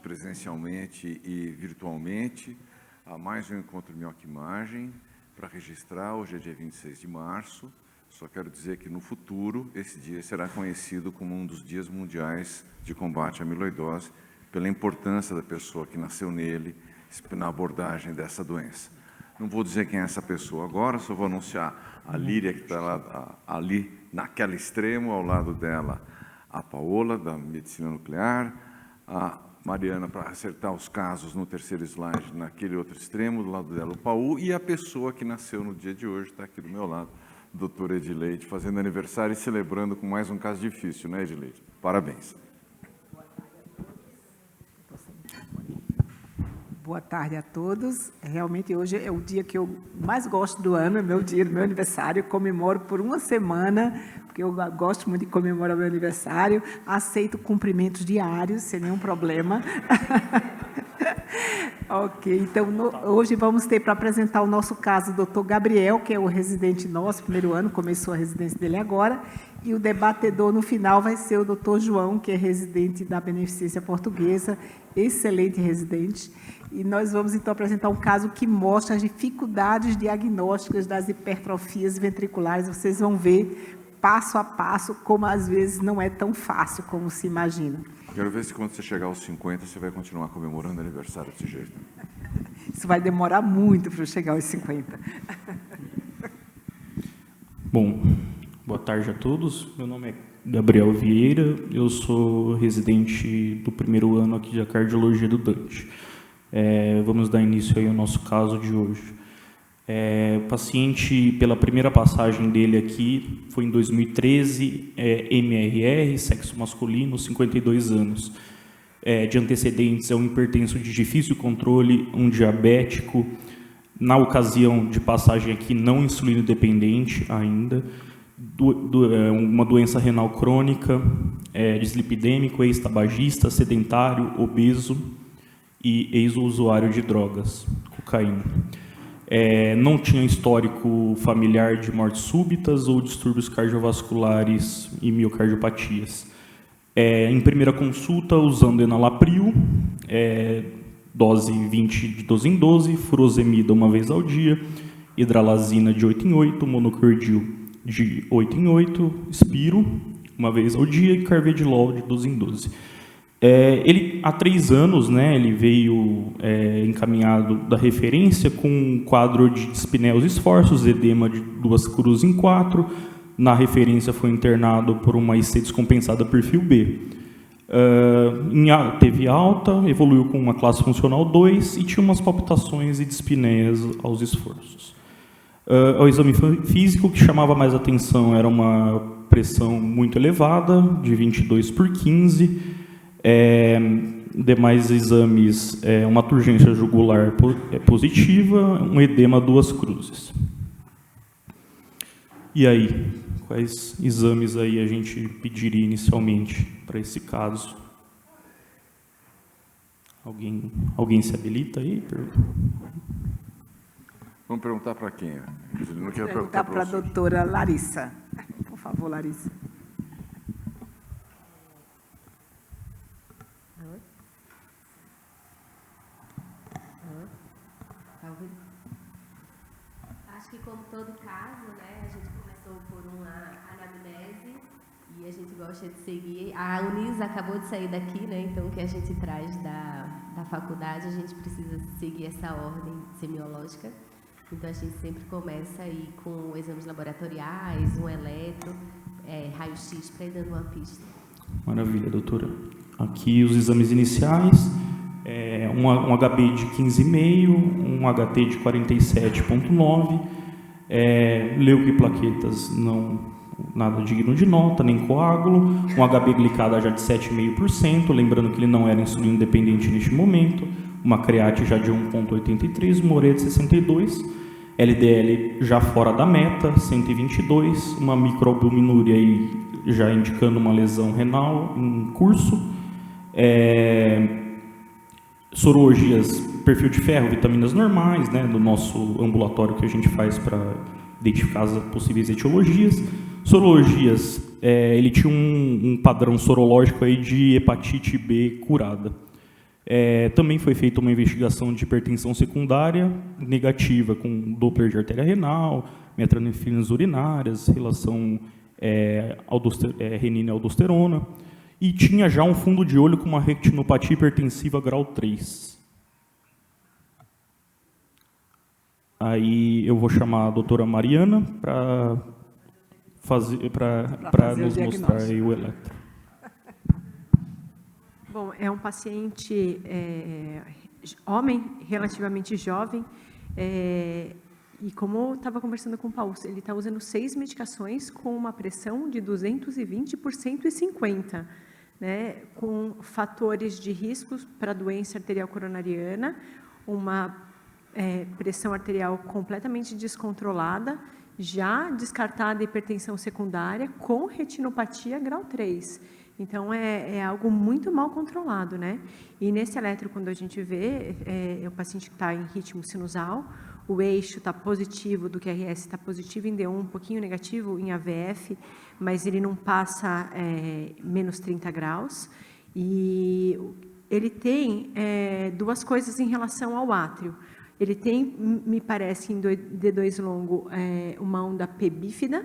presencialmente e virtualmente, a mais um encontro Minhoca Imagem, para registrar. Hoje é dia 26 de março. Só quero dizer que, no futuro, esse dia será conhecido como um dos dias mundiais de combate à amiloidose, pela importância da pessoa que nasceu nele, na abordagem dessa doença. Não vou dizer quem é essa pessoa agora, só vou anunciar a Líria, que está lá, ali, naquele extremo, ao lado dela, a Paola, da Medicina Nuclear, a Mariana, para acertar os casos no terceiro slide, naquele outro extremo, do lado dela o Paul, e a pessoa que nasceu no dia de hoje, está aqui do meu lado, doutora Edileide, fazendo aniversário e celebrando com mais um caso difícil, né, Edileide? Parabéns. Boa tarde a todos. Realmente hoje é o dia que eu mais gosto do ano, é meu dia, meu aniversário. Comemoro por uma semana, porque eu gosto muito de comemorar meu aniversário. Aceito cumprimentos diários, sem nenhum problema. Ok, então hoje vamos ter para apresentar o nosso caso o Dr. Gabriel, que é o residente nosso, primeiro ano, começou a residência dele agora, e o debatedor no final vai ser o Dr. João, que é residente da Beneficência Portuguesa, excelente residente, e nós vamos então apresentar um caso que mostra as dificuldades diagnósticas das hipertrofias ventriculares. Vocês vão ver passo a passo como às vezes não é tão fácil como se imagina. Quero ver se quando você chegar aos 50, você vai continuar comemorando aniversário desse jeito. Isso vai demorar muito para eu chegar aos 50. Bom, boa tarde a todos. Meu nome é Gabriel Vieira, eu sou residente do primeiro ano aqui de cardiologia do Dante. Vamos dar início aí ao nosso caso de hoje. O paciente, pela primeira passagem dele aqui, foi em 2013, MRR, sexo masculino, 52 anos. De antecedentes, é um hipertenso de difícil controle, um diabético, na ocasião de passagem aqui, não insulino dependente ainda, uma doença renal crônica, dislipidêmico, ex-tabagista, sedentário, obeso e ex-usuário de drogas, cocaína. Não tinha histórico familiar de mortes súbitas ou distúrbios cardiovasculares e miocardiopatias. Em primeira consulta, usando enalapril, dose 20 de 12 em 12, furosemida uma vez ao dia, hidralazina de 8 em 8, monocordil de 8 em 8, espiro uma vez ao dia e carvedilol de 12 em 12. Ele, há 3 anos, né, ele veio encaminhado da referência com um quadro de dispneia aos esforços, edema de 2 cruzes em 4. Na referência foi internado por uma IC descompensada perfil B. Teve alta, evoluiu com uma classe funcional 2 e tinha umas palpitações e dispneias aos esforços. O exame físico que chamava mais atenção era uma pressão muito elevada, de 22/15. Demais exames, uma turgência jugular positiva, um edema 2 cruzes. E aí, quais exames aí a gente pediria inicialmente para esse caso? Alguém se habilita aí? Vamos perguntar para quem? Não quero perguntar para a doutora Larissa. Por favor, Larissa. Acho que, como todo caso, né, a gente começou por uma anamnese e a gente gosta de seguir. A Unisa acabou de sair daqui, né, então o que a gente traz da faculdade, a gente precisa seguir essa ordem semiológica. Então, a gente sempre começa aí com exames laboratoriais, um eletro, raio-x, para ir dando uma pista. Maravilha, doutora. Aqui os exames iniciais. Um HB de 15,5, um HT de 47,9, leuco e plaquetas nada digno de nota, nem coágulo, um HB glicada já de 7,5%, lembrando que ele não era insulino dependente neste momento, uma create já de 1,83, uma ureia de 62, LDL já fora da meta, 122, uma microalbuminúria aí já indicando uma lesão renal em curso, sorologias, perfil de ferro, vitaminas normais, né, do nosso ambulatório que a gente faz para identificar as possíveis etiologias. Sorologias, ele tinha um padrão sorológico aí de hepatite B curada. Também foi feita uma investigação de hipertensão secundária negativa, com Doppler de artéria renal, metranefrinas urinárias, relação renina e aldosterona, e tinha já um fundo de olho com uma retinopatia hipertensiva grau 3. Aí eu vou chamar a doutora Mariana para nos mostrar aí o eletro. Bom, é um paciente homem, relativamente jovem, e como eu estava conversando com o Paulo, ele está usando 6 medicações com uma pressão de 220 por 150, né, com fatores de risco para doença arterial coronariana, uma pressão arterial completamente descontrolada, já descartada hipertensão secundária com retinopatia grau 3. Então, é algo muito mal controlado, né? E nesse eletro, quando a gente vê, o paciente que está em ritmo sinusal, o eixo está positivo do QRS, está positivo em D1, um pouquinho negativo em AVF, mas ele não passa menos 30 graus. E ele tem 2 coisas em relação ao átrio. Ele tem, me parece, em D2 longo, uma onda P bífida,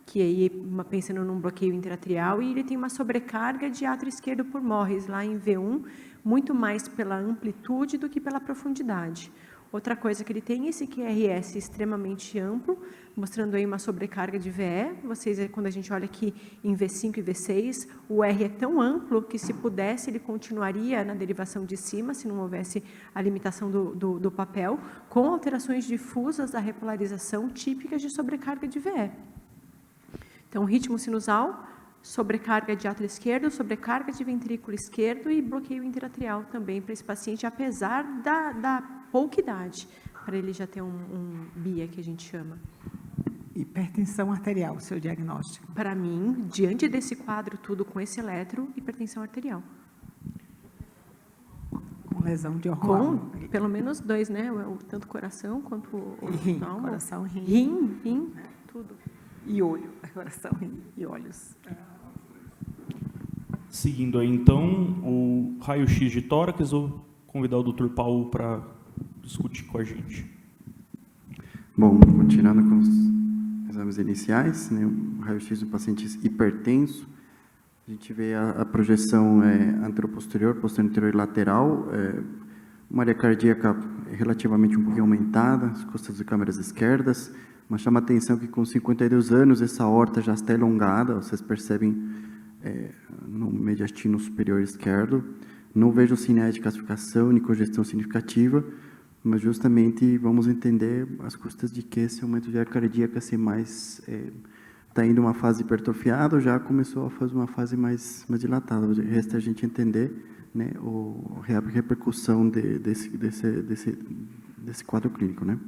que aí, pensando num bloqueio interatrial, e ele tem uma sobrecarga de átrio esquerdo por Morris, lá em V1, muito mais pela amplitude do que pela profundidade. Outra coisa que ele tem é esse QRS extremamente amplo, mostrando aí uma sobrecarga de VE. Vocês, quando a gente olha aqui em V5 e V6, o R é tão amplo que, se pudesse, ele continuaria na derivação de cima, se não houvesse a limitação do papel, com alterações difusas da repolarização típicas de sobrecarga de VE. Então, ritmo sinusal, sobrecarga de átrio esquerdo, sobrecarga de ventrículo esquerdo e bloqueio interatrial também para esse paciente, apesar da pouca idade, para ele já ter um BIA, que a gente chama. Hipertensão arterial, o seu diagnóstico? Para mim, diante desse quadro tudo, com esse eletro, hipertensão arterial. Com lesão de órgão? Com pelo menos 2, né? Tanto coração quanto o rim, pulmão. Coração, rim, tudo. E olho, coração, rim e olhos. Seguindo aí, então, o raio-x de tórax, vou convidar o Dr. Paulo para discutir com a gente. Bom, continuando com os exames iniciais, né, o raio-x do paciente hipertenso, a gente vê a projeção anteroposterior, posterior e lateral, uma área cardíaca relativamente um pouquinho aumentada, as costas de câmeras esquerdas, mas chama a atenção que com 52 anos essa aorta já está elongada, vocês percebem no mediastino superior esquerdo. Não vejo sinais de calcificação nem congestão significativa, mas justamente vamos entender as custas de que esse aumento de área cardíaca ser mais está indo uma fase hipertrofiada ou já começou a fazer uma fase mais dilatada. Resta a gente entender, né, a repercussão desse quadro clínico, né?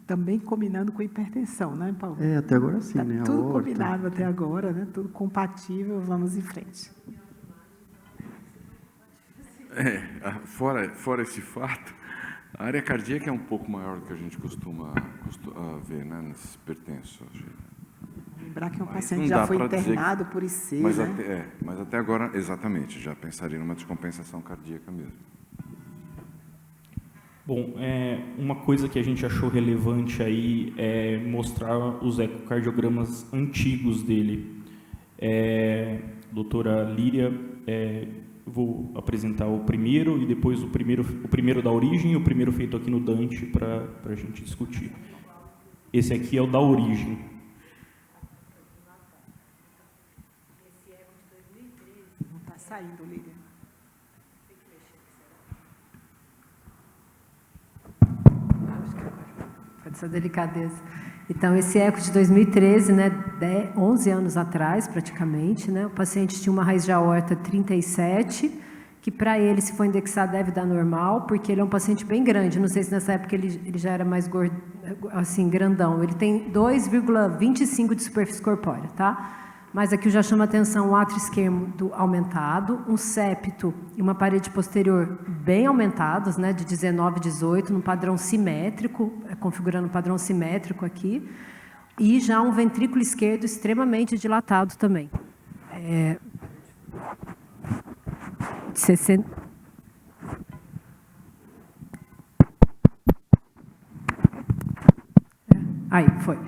Também combinando com hipertensão, né, Paulo? Até agora sim, tá, né? Tudo combinado até agora, né? Tudo compatível, vamos em frente. Fora esse fato, a área cardíaca é um pouco maior do que a gente costuma ver, né, nesses hipertensos. Lembrar que um paciente já foi internado por IC, mas até agora, exatamente, já pensaria numa descompensação cardíaca mesmo. Bom, uma coisa que a gente achou relevante aí é mostrar os ecocardiogramas antigos dele. Doutora Líria, vou apresentar o primeiro e depois o primeiro da origem e o primeiro feito aqui no Dante para a gente discutir. Esse aqui é o da origem. Não está saindo, Líria. Essa delicadeza. Então, esse eco de 2013, né, 11 anos atrás, praticamente, né, o paciente tinha uma raiz de aorta 37, que para ele, se for indexar, deve dar normal, porque ele é um paciente bem grande. Não sei se nessa época ele já era mais gordo, assim, grandão. Ele tem 2,25 de superfície corpórea, tá? Mas aqui eu já chamo a atenção o átrio esquerdo aumentado, um septo e uma parede posterior bem aumentados, né, de 19 e 18, num padrão simétrico, configurando um padrão simétrico aqui, e já um ventrículo esquerdo extremamente dilatado também. 60... Aí, foi.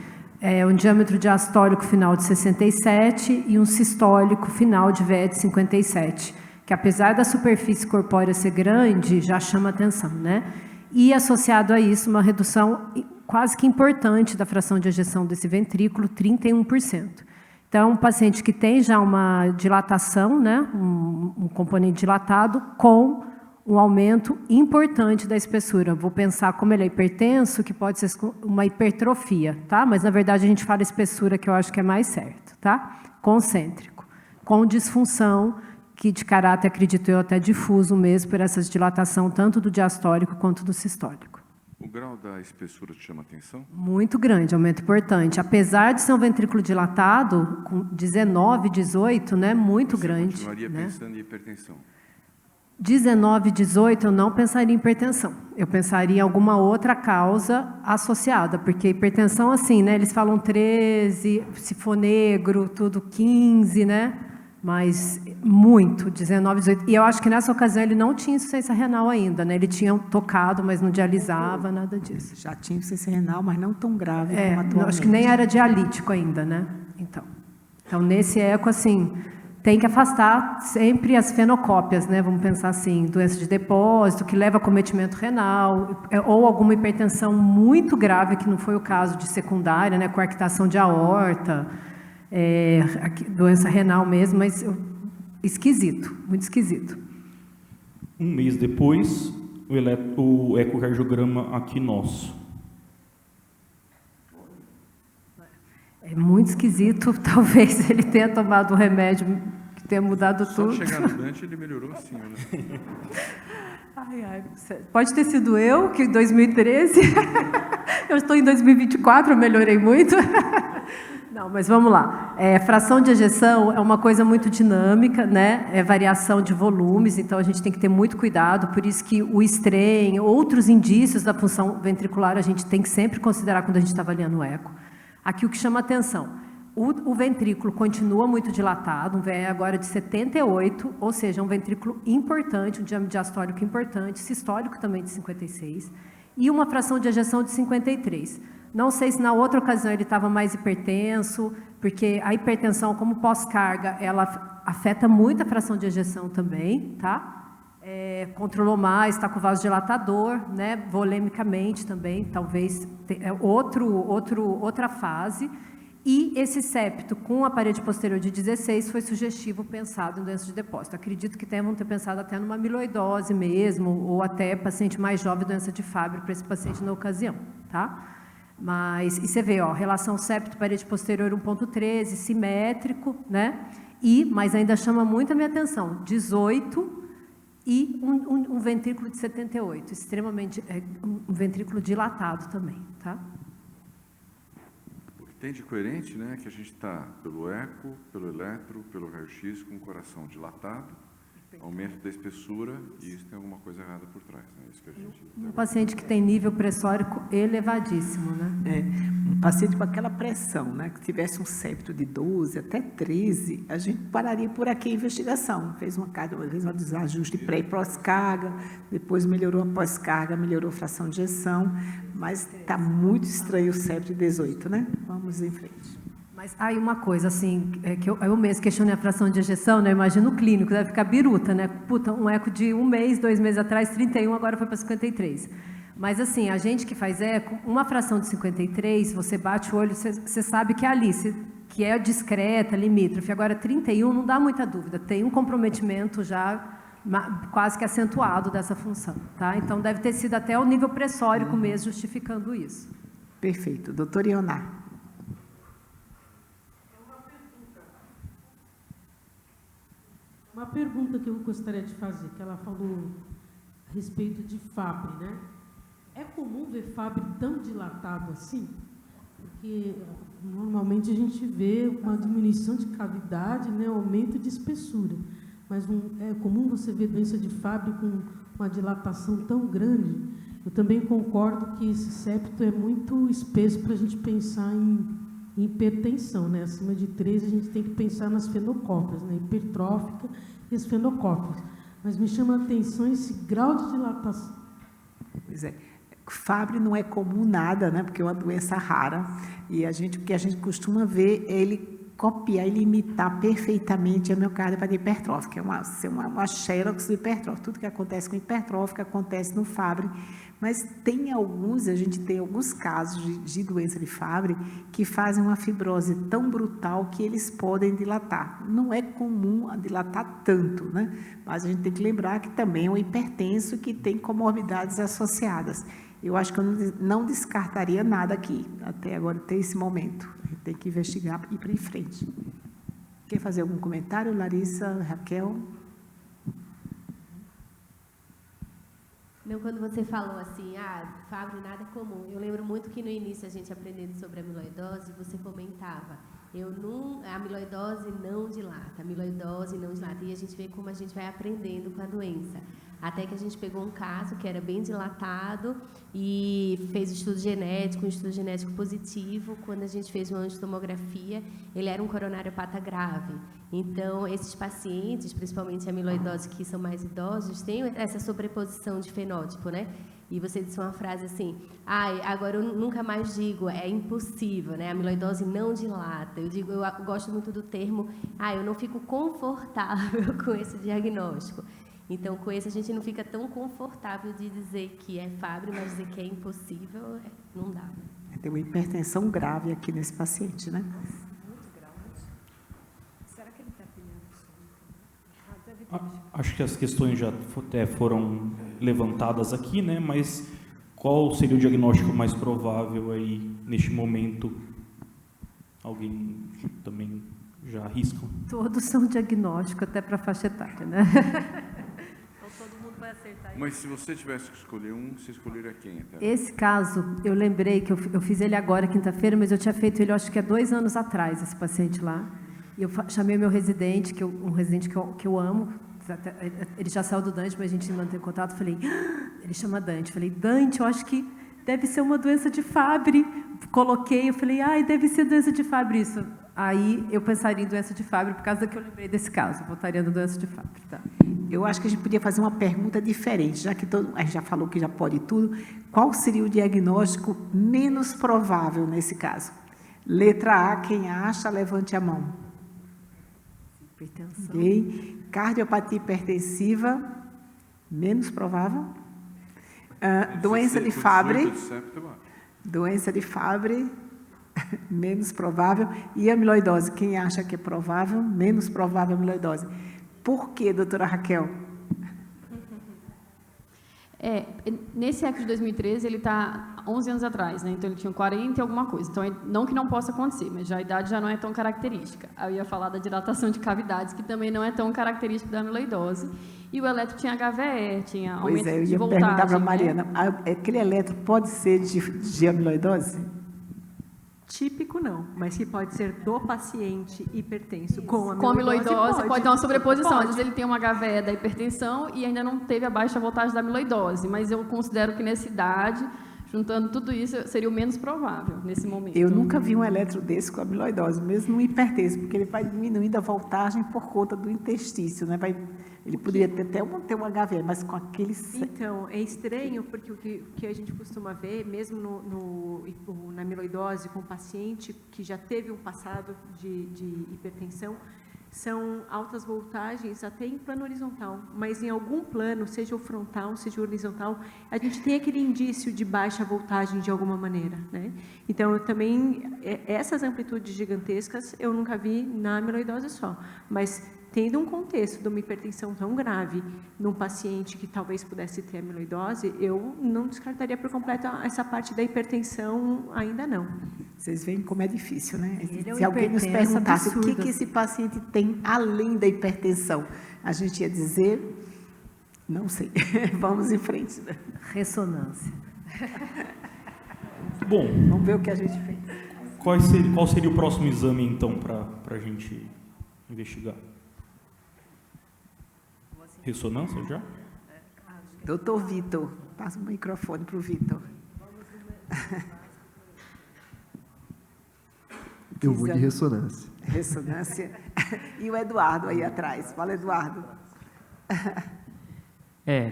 Um diâmetro diastólico final de 67 e um sistólico final de VE de 57, que apesar da superfície corpórea ser grande, já chama atenção, né? E associado a isso, uma redução quase que importante da fração de ejeção desse ventrículo, 31%. Então, um paciente que tem já uma dilatação, né, um componente dilatado, com um aumento importante da espessura. Vou pensar como ele é hipertenso, que pode ser uma hipertrofia, tá? Mas, na verdade, a gente fala espessura, que eu acho que é mais certo, tá? Concêntrico, com disfunção, que de caráter, acredito eu, até difuso mesmo, por essa dilatação, tanto do diastólico quanto do sistólico. O grau da espessura te chama atenção? Muito grande, aumento importante. Apesar de ser um ventrículo dilatado, com 19, 18, né, muito grande. Você continuaria né? pensando em hipertensão? 19, 18, eu não pensaria em hipertensão. Eu pensaria em alguma outra causa associada, porque hipertensão, assim, né, eles falam 13, se for negro, tudo 15, né? Mas muito, 19, 18. E eu acho que nessa ocasião ele não tinha insuficiência renal ainda, né? Ele tinha tocado, mas não dialisava, nada disso. Já tinha insuficiência renal, mas não tão grave como atualmente. Acho que nem era dialítico ainda, né? Então nesse eco, assim, tem que afastar sempre as fenocópias, né? Vamos pensar assim, doença de depósito, que leva a cometimento renal, ou alguma hipertensão muito grave, que não foi o caso de secundária, né? Coarctação de aorta, doença renal mesmo, mas esquisito, muito esquisito. Um mês depois, o ecocardiograma aqui nosso. É muito esquisito, talvez ele tenha tomado um remédio que tenha mudado Só tudo. chegar no Dante, ele melhorou assim, né? Pode ter sido eu, que em 2013, eu estou em 2024, eu melhorei muito. Não, mas vamos lá. Fração de ejeção é uma coisa muito dinâmica, né? É variação de volumes, então a gente tem que ter muito cuidado, por isso que o strain, outros indícios da função ventricular, a gente tem que sempre considerar quando a gente está avaliando o eco. Aqui o que chama atenção, o ventrículo continua muito dilatado, um VE agora de 78, ou seja, um ventrículo importante, um diâmetro diastólico importante, sistólico também de 56, e uma fração de ejeção de 53. Não sei se na outra ocasião ele estava mais hipertenso, porque a hipertensão, como pós-carga, ela afeta muito a fração de ejeção também, tá? Controlou mais, está com vasodilatador, né? Volemicamente também, talvez outra fase. E esse septo com a parede posterior de 16 foi sugestivo pensado em doença de depósito. Acredito que tenham ter pensado até numa amiloidose mesmo, ou até paciente mais jovem, doença de Fabry, para esse paciente na ocasião, tá? Mas, e você vê, ó, relação septo-parede posterior 1,13, simétrico, né? Mas ainda chama muito a minha atenção, 18 e um ventrículo de 78, extremamente, um ventrículo dilatado também, tá? O que tem de coerente, né, é que a gente está pelo eco, pelo eletro, pelo raio-x, com o coração dilatado, aumento da espessura, e isso tem alguma coisa errada por trás, né? Isso que a gente... Um paciente que tem nível pressórico elevadíssimo, né? Um paciente com aquela pressão, né? Que tivesse um septo de 12 até 13, a gente pararia por aqui a investigação. Fez um desajuste pré e pós-carga, depois melhorou a pós-carga, melhorou a fração de ejeção, mas está muito estranho o septo de 18, né? Vamos em frente. Mas aí uma coisa, assim, que eu mesmo questionei a fração de ejeção, né? Imagina o clínico, deve ficar biruta, né? Puta, um eco de 1 mês, 2 meses atrás, 31, agora foi para 53. Mas, assim, a gente que faz eco, uma fração de 53, você bate o olho, você sabe que é ali, que é discreta, limítrofe. Agora, 31, não dá muita dúvida, tem um comprometimento já quase que acentuado dessa função, tá? Então, deve ter sido até o nível pressórico mesmo justificando isso. Perfeito. Doutor Ioná. Uma pergunta que eu gostaria de fazer, que ela falou a respeito de Fabry, né? É comum ver Fabry tão dilatado assim? Porque normalmente a gente vê uma diminuição de cavidade, né? Aumento de espessura. Mas é comum você ver doença de Fabry com uma dilatação tão grande. Eu também concordo que esse septo é muito espesso para a gente pensar em hipertensão, né? Acima de 13, a gente tem que pensar nas fenocópias, né? Hipertrófica e as fenocópias. Mas me chama a atenção esse grau de dilatação. Pois é. Fabry não é comum nada, né? Porque é uma doença rara. E o que a gente costuma ver é ele copiar, ele imitar perfeitamente a miocardiopatia hipertrófica. É uma xerox do hipertrófico. Tudo que acontece com hipertrófica acontece no Fabry. Mas a gente tem alguns casos de doença de Fabry que fazem uma fibrose tão brutal que eles podem dilatar. Não é comum dilatar tanto, né? Mas a gente tem que lembrar que também é um hipertenso que tem comorbidades associadas. Eu acho que eu não descartaria nada aqui, até agora, até esse momento. A gente tem que investigar e ir para em frente. Quer fazer algum comentário, Larissa, Raquel? Não, quando você falou assim, Fabry nada é comum, eu lembro muito que no início a gente aprendendo sobre a amiloidose, você comentava, a amiloidose não dilata, e a gente vê como a gente vai aprendendo com a doença. Até que a gente pegou um caso que era bem dilatado e fez um estudo genético positivo. Quando a gente fez uma angiotomografia, ele era um coronariopata grave. Então, esses pacientes, principalmente a amiloidose, que são mais idosos, têm essa sobreposição de fenótipo, né? E você disse uma frase assim, agora eu nunca mais digo, é impossível, né? A amiloidose não dilata. Eu gosto muito do termo, eu não fico confortável com esse diagnóstico. Então, com esse, a gente não fica tão confortável de dizer que é Fabry, mas dizer que é impossível, não dá. Tem uma hipertensão grave aqui nesse paciente, né? Muito grave. Será que ele está pedindo? Acho que as questões já foram levantadas aqui, né? Mas qual seria o diagnóstico mais provável aí, neste momento? Alguém também já arrisca? Todos são diagnósticos, até para a faixa etária, né? Mas se você tivesse que escolher você escolheria quem? Até? Esse caso, eu lembrei que eu fiz ele agora, quinta-feira, mas eu tinha feito ele, acho que há 2 anos atrás, esse paciente lá. E eu chamei o meu residente, um residente que eu amo, ele já saiu do Dante, mas a gente mantém contato, falei, ele chama Dante, falei, Dante, eu acho que deve ser uma doença de Fabry. Coloquei, eu falei, deve ser doença de Fabry isso. Aí eu pensaria em doença de Fabry, por causa que eu lembrei desse caso, voltaria na doença de Fabry. Tá? Eu acho que a gente podia fazer uma pergunta diferente, já que a gente já falou que já pode tudo, qual seria o diagnóstico menos provável nesse caso? Letra A, quem acha, levante a mão. Hipertensão. Okay. Cardiopatia hipertensiva, menos provável. Doença de Fabry. Doença de Fabry, menos provável. E amiloidose, quem acha que é provável? Menos provável amiloidose. Por quê, doutora Raquel? Nesse ECO de 2013, ele está 11 anos atrás, né? Então ele tinha 40 e alguma coisa. Então, não que não possa acontecer, mas a idade já não é tão característica. Eu ia falar da dilatação de cavidades, que também não é tão característica da amiloidose. E o eletro tinha HVE, tinha aumento de voltagem. Eu ia perguntar para a Mariana, aquele eletro pode ser de amiloidose? Típico não, mas que pode ser do paciente hipertenso com amiloidose pode dar uma sobreposição. Pode. Às vezes ele tem uma HVE da hipertensão e ainda não teve a baixa voltagem da amiloidose, mas eu considero que nessa idade, juntando tudo isso, seria o menos provável nesse momento. Eu nunca vi um eletro desse com amiloidose, mesmo no hipertenso, porque ele vai diminuindo a voltagem por conta do intestício, né? Ele poderia ter até ter um HVE, mas com aquele... Então, é estranho, porque o que a gente costuma ver, mesmo na amiloidose com paciente que já teve um passado de hipertensão, são altas voltagens até em plano horizontal, mas em algum plano, seja o frontal, seja o horizontal, a gente tem aquele indício de baixa voltagem de alguma maneira, né? Então, essas amplitudes gigantescas eu nunca vi na amiloidose só, mas tendo um contexto de uma hipertensão tão grave num paciente que talvez pudesse ter amiloidose, eu não descartaria por completo essa parte da hipertensão, ainda não. Vocês veem como é difícil, né? Se alguém nos perguntasse o que esse paciente tem além da hipertensão, a gente ia dizer, não sei, vamos em frente. Né? Ressonância. Bom, vamos ver o que a gente fez. Qual seria o próximo exame, então, para a gente investigar? Ressonância já? Doutor Vitor, passa o microfone para o Vitor. Eu vou de ressonância. Ressonância. E o Eduardo aí atrás. Fala, Eduardo.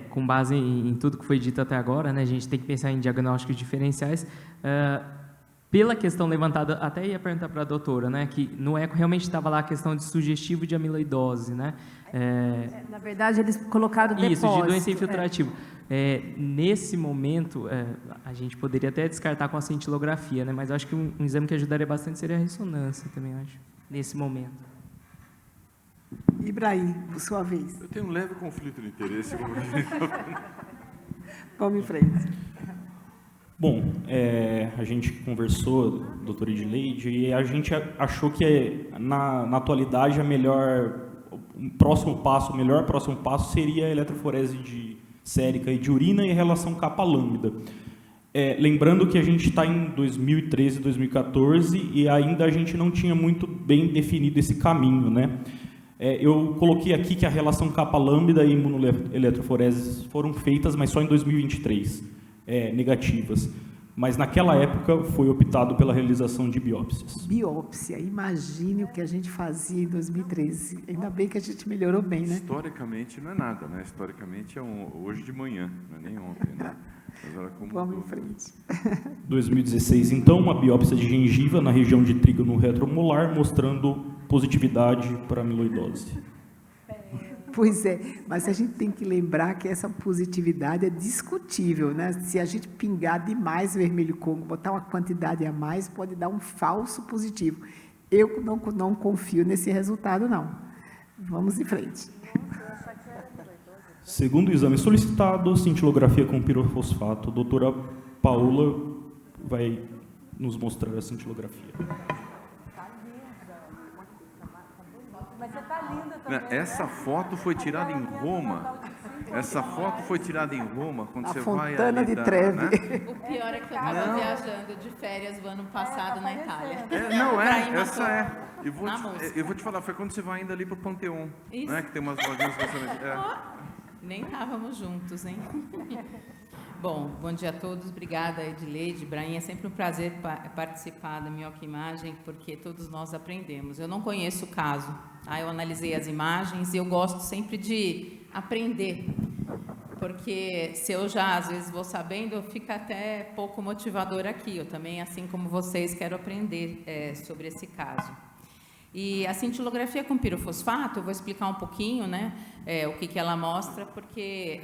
Com base em tudo que foi dito até agora, né, a gente tem que pensar em diagnósticos diferenciais. Pela questão levantada, até ia perguntar para a doutora, né, que no eco realmente estava lá a questão de sugestivo de amiloidose, né? Na verdade, eles colocaram depósito. Isso, de doença infiltrativa. Nesse momento, a gente poderia até descartar com a cintilografia, né, mas eu acho que um exame que ajudaria bastante seria a ressonância também, acho, nesse momento. Ibrahim, por sua vez. Eu tenho um leve conflito de interesse. Vamos em frente. Bom, a gente conversou, doutora Edileide, e a gente achou que na atualidade o melhor próximo passo seria a eletroforese de sérica e de urina e a relação capa-lambda. Lembrando que a gente está em 2013, 2014 e ainda a gente não tinha muito bem definido esse caminho, né? Eu coloquei aqui que a relação capa-lambda e imunoeletroforeses foram feitas, mas só em 2023. Negativas, mas naquela época foi optado pela realização de biópsias. Biópsia, imagine o que a gente fazia em 2013. Ainda bem que a gente melhorou bem, né? Historicamente não é nada, né? Historicamente é hoje de manhã, não é nem ontem, né? Vamos em frente. 2016, então, uma biópsia de gengiva na região de trígono retromolar, mostrando positividade para amiloidose. Pois é, mas a gente tem que lembrar que essa positividade é discutível, né? Se a gente pingar demais vermelho Congo, botar uma quantidade a mais, pode dar um falso positivo. Eu não confio nesse resultado, não. Vamos em frente. Segundo o exame solicitado, cintilografia com pirofosfato. A doutora Paula vai nos mostrar a cintilografia. Mas você tá linda também, essa foto foi tirada em Roma. Essa foto foi tirada em Roma, quando você vai Fontana de Trevi. Né? O pior é que eu estava viajando de férias o ano passado na Itália. Essa é. Eu vou te falar, foi quando você vai indo ali para o Panteão, né? Que tem umas lojinhas Nem estávamos juntos, hein? Bom dia a todos. Obrigada, Edileide, Ibrahim. É sempre um prazer participar da Mioquimagem, porque todos nós aprendemos. Eu não conheço o caso, tá? Eu analisei as imagens e eu gosto sempre de aprender, porque se eu já, às vezes, vou sabendo, fica até pouco motivador aqui. Eu também, assim como vocês, quero aprender sobre esse caso. E a cintilografia com pirofosfato, eu vou explicar um pouquinho, né, o que ela mostra, porque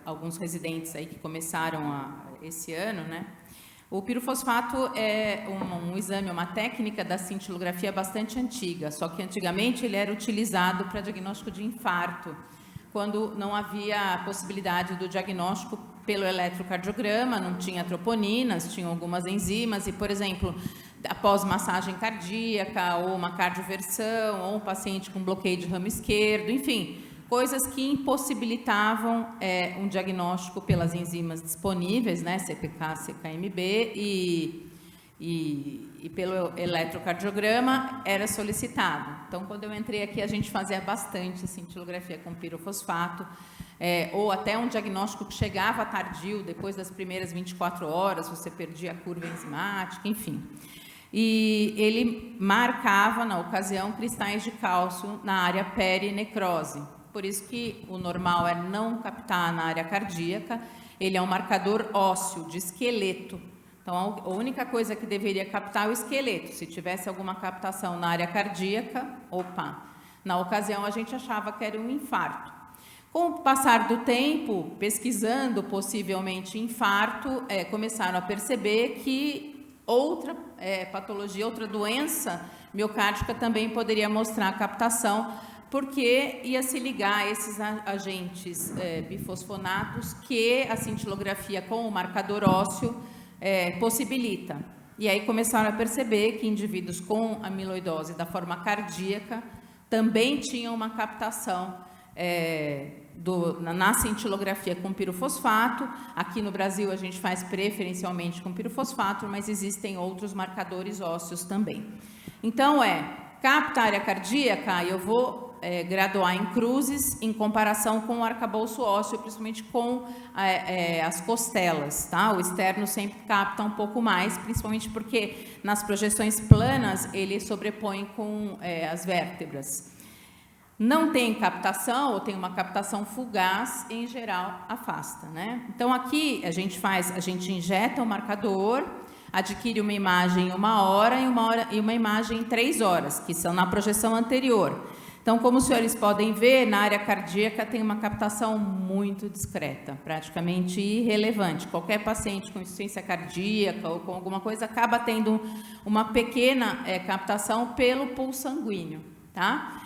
alguns residentes aí que começaram esse ano, né, o pirofosfato é um exame, uma técnica da cintilografia bastante antiga, só que antigamente ele era utilizado para diagnóstico de infarto, quando não havia possibilidade do diagnóstico pelo eletrocardiograma, não tinha troponinas, tinha algumas enzimas e, por exemplo, após massagem cardíaca, ou uma cardioversão, ou um paciente com bloqueio de ramo esquerdo, enfim, coisas que impossibilitavam um diagnóstico pelas enzimas disponíveis, né, CPK, CKMB, e pelo eletrocardiograma era solicitado. Então, quando eu entrei aqui, a gente fazia bastante cintilografia com pirofosfato, ou até um diagnóstico que chegava tardio, depois das primeiras 24 horas, você perdia a curva enzimática, enfim. E ele marcava, na ocasião, cristais de cálcio na área perinecrose. Por isso que o normal é não captar na área cardíaca, ele é um marcador ósseo, de esqueleto. Então, a única coisa que deveria captar é o esqueleto. Se tivesse alguma captação na área cardíaca, opa! Na ocasião, a gente achava que era um infarto. Com o passar do tempo, pesquisando possivelmente infarto, começaram a perceber que outra patologia, outra doença miocárdica também poderia mostrar a captação, porque ia se ligar a esses agentes bifosfonatos que a cintilografia com o marcador ósseo possibilita. E aí começaram a perceber que indivíduos com amiloidose da forma cardíaca também tinham uma captação na cintilografia com pirofosfato. Aqui no Brasil a gente faz preferencialmente com pirofosfato, mas existem outros marcadores ósseos também. Então capta a área cardíaca, eu vou graduar em cruzes em comparação com o arcabouço ósseo, principalmente com as costelas, tá? O externo sempre capta um pouco mais, principalmente porque nas projeções planas ele sobrepõe com as vértebras. não tem captação ou tem uma captação fugaz, em geral afasta, né? Então aqui a gente injeta o marcador, adquire uma imagem em 1 hora e uma imagem em 3 horas, que são na projeção anterior. Então, como os senhores podem ver, na área cardíaca tem uma captação muito discreta, praticamente irrelevante. Qualquer paciente com insuficiência cardíaca ou com alguma coisa acaba tendo uma pequena captação pelo pulso sanguíneo, tá?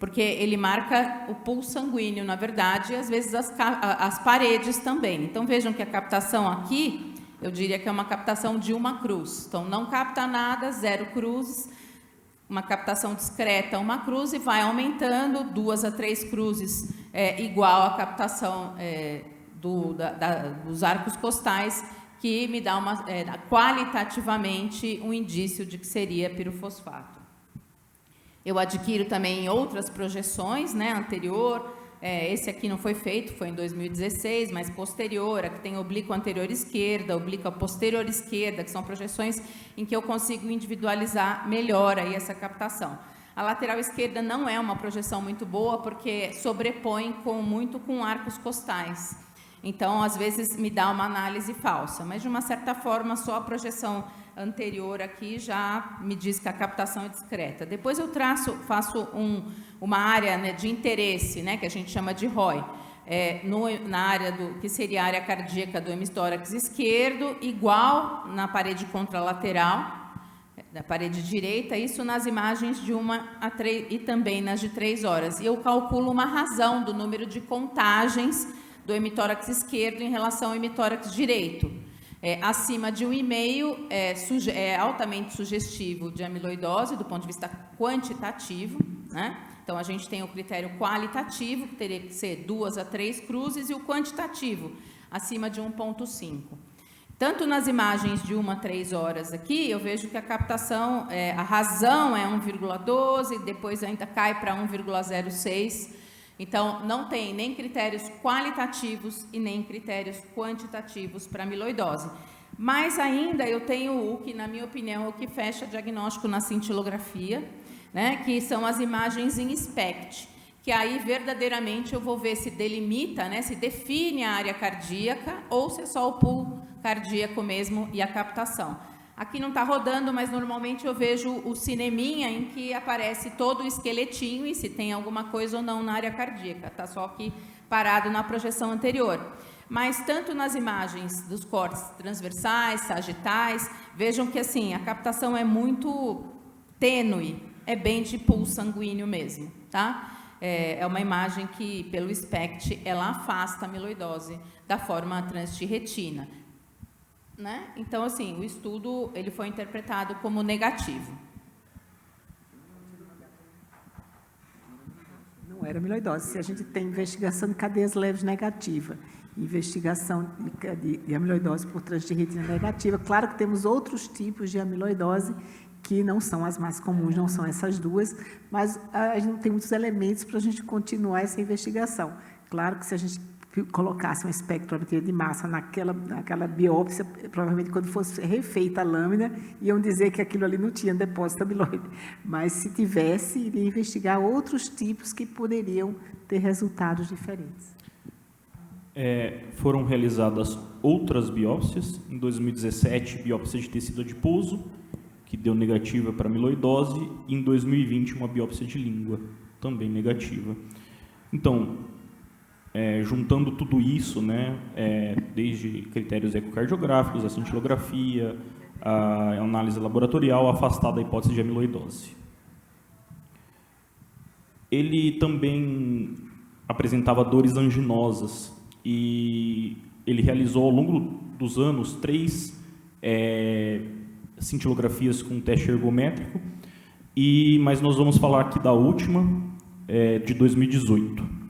Porque ele marca o pulso sanguíneo, na verdade, e às vezes as paredes também. Então, vejam que a captação aqui, eu diria que é uma captação de 1 cruz. Então, não capta nada, 0 cruzes, uma captação discreta, 1 cruz, e vai aumentando, 2 a 3 cruzes, igual a captação dos arcos costais, que me dá qualitativamente um indício de que seria pirofosfato. Eu adquiro também outras projeções, né, anterior, esse aqui não foi feito, foi em 2016, mas posterior, aqui tem oblíqua anterior esquerda, oblíqua posterior esquerda, que são projeções em que eu consigo individualizar melhor aí essa captação. A lateral esquerda não é uma projeção muito boa, porque sobrepõe muito com arcos costais. Então, às vezes, me dá uma análise falsa, mas de uma certa forma, só a projeção anterior aqui já me diz que a captação é discreta. Depois eu faço uma área, né, de interesse, né, que a gente chama de ROI, na área que seria a área cardíaca do hemistórax esquerdo, igual na parede contralateral, da parede direita, isso nas imagens de 1 a 3 e também nas de 3 horas. E eu calculo uma razão do número de contagens do hemitórax esquerdo em relação ao hemitórax direito. Acima de 1,5 é altamente sugestivo de amiloidose do ponto de vista quantitativo, né? Então, a gente tem o critério qualitativo, que teria que ser 2 a 3 cruzes, e o quantitativo, acima de 1,5. Tanto nas imagens de 1 a 3 horas aqui, eu vejo que a captação, a razão é 1,12, depois ainda cai para 1,06. Então, não tem nem critérios qualitativos e nem critérios quantitativos para amiloidose. Mas ainda eu tenho o que, na minha opinião, é o que fecha diagnóstico na cintilografia, né, que são as imagens em SPECT, que aí verdadeiramente eu vou ver se delimita, né, se define a área cardíaca ou se é só o pulo cardíaco mesmo e a captação. Aqui não está rodando, mas normalmente eu vejo o cineminha em que aparece todo o esqueletinho e se tem alguma coisa ou não na área cardíaca. Está só aqui parado na projeção anterior. Mas tanto nas imagens dos cortes transversais, sagitais, vejam que assim, a captação é muito tênue, é bem de pulso sanguíneo mesmo, tá? É uma imagem que, pelo SPECT, ela afasta a amiloidose da forma transtirretina. Né? Então, assim, o estudo ele foi interpretado como negativo. Não era amiloidose. Se a gente tem investigação de cadeias leves negativa, investigação de amiloidose por transtirretina negativa, claro que temos outros tipos de amiloidose que não são as mais comuns, não são essas duas, mas a gente não tem muitos elementos para a gente continuar essa investigação. Claro que se a gente colocasse uma espectrometria de massa naquela biópsia, provavelmente quando fosse refeita a lâmina, iam dizer que aquilo ali não tinha depósito amiloide. Mas se tivesse, iria investigar outros tipos que poderiam ter resultados diferentes. Foram realizadas outras biópsias. Em 2017, biópsia de tecido adiposo, que deu negativa para amiloidose, e em 2020, uma biópsia de língua, também negativa. Então, juntando tudo isso, né, desde critérios ecocardiográficos, a cintilografia, a análise laboratorial, afastada a hipótese de amiloidose. Ele também apresentava dores anginosas e ele realizou ao longo dos anos 3 cintilografias com teste ergométrico, mas nós vamos falar aqui da última, de 2018.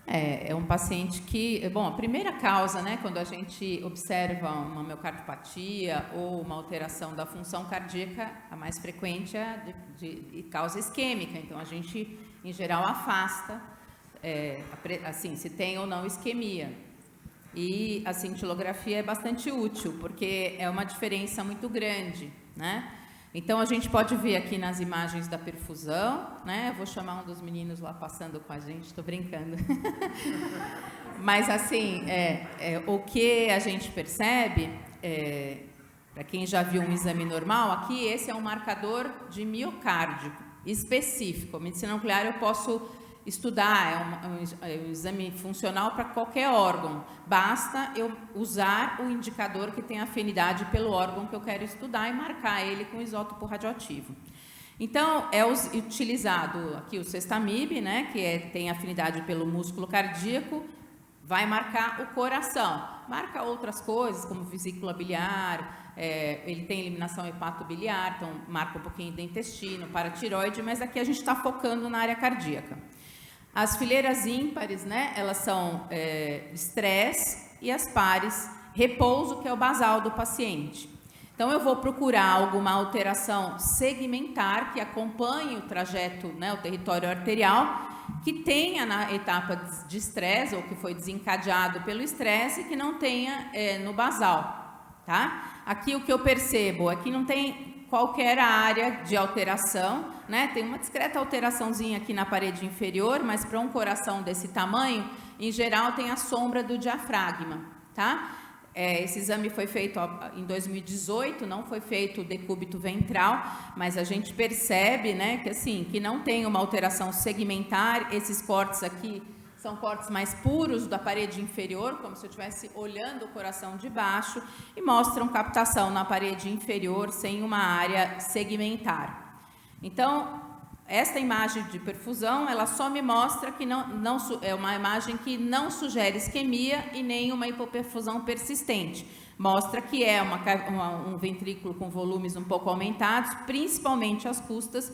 É um paciente que, bom, a primeira causa, né, quando a gente observa uma miocardiopatia ou uma alteração da função cardíaca, a mais frequente é de causa isquêmica. Então, a gente, em geral, afasta, assim, se tem ou não isquemia. E a cintilografia é bastante útil, porque é uma diferença muito grande, né? Então, a gente pode ver aqui nas imagens da perfusão, né? Eu vou chamar um dos meninos lá passando com a gente, estou brincando. Mas, assim, o que a gente percebe, para quem já viu um exame normal, aqui esse é um marcador de miocárdio específico. A medicina nuclear eu posso estudar, é um exame funcional para qualquer órgão. Basta eu usar o indicador que tem afinidade pelo órgão que eu quero estudar e marcar ele com isótopo radioativo. Então, é utilizado aqui o Sextamib, né, que tem afinidade pelo músculo cardíaco, vai marcar o coração. Marca outras coisas, como vesícula biliar, ele tem eliminação hepatobiliar, então marca um pouquinho do intestino, paratiroide, mas aqui a gente está focando na área cardíaca. As fileiras ímpares, né, elas são estresse, e as pares, repouso, que é o basal do paciente. Então, eu vou procurar alguma alteração segmentar que acompanhe o trajeto, né, o território arterial, que tenha na etapa de estresse, ou que foi desencadeado pelo estresse, e que não tenha no basal, tá? Aqui o que eu percebo é que não tem qualquer área de alteração, né? Tem uma discreta alteraçãozinha aqui na parede inferior, mas para um coração desse tamanho, em geral, tem a sombra do diafragma, tá? Esse exame foi feito em 2018, não foi feito o decúbito ventral, mas a gente percebe, né, que assim, que não tem uma alteração segmentar. Esses cortes aqui são cortes mais puros da parede inferior, como se eu estivesse olhando o coração de baixo, e mostram captação na parede inferior sem uma área segmentar. Então, esta imagem de perfusão, ela só me mostra que é uma imagem que não sugere isquemia e nem uma hipoperfusão persistente. Mostra que é um ventrículo com volumes um pouco aumentados, principalmente às custas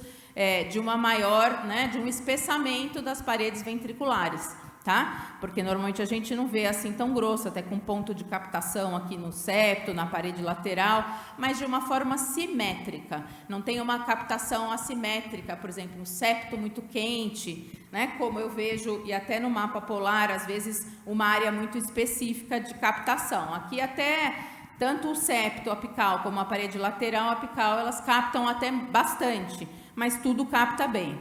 de uma maior, né, de um espessamento das paredes ventriculares, tá? Porque normalmente a gente não vê assim tão grosso, até com ponto de captação aqui no septo, na parede lateral, mas de uma forma simétrica. Não tem uma captação assimétrica, por exemplo, um septo muito quente, né? Como eu vejo, e até no mapa polar, às vezes, uma área muito específica de captação. Aqui até tanto o septo apical como a parede lateral apical, elas captam até bastante, mas tudo capta bem.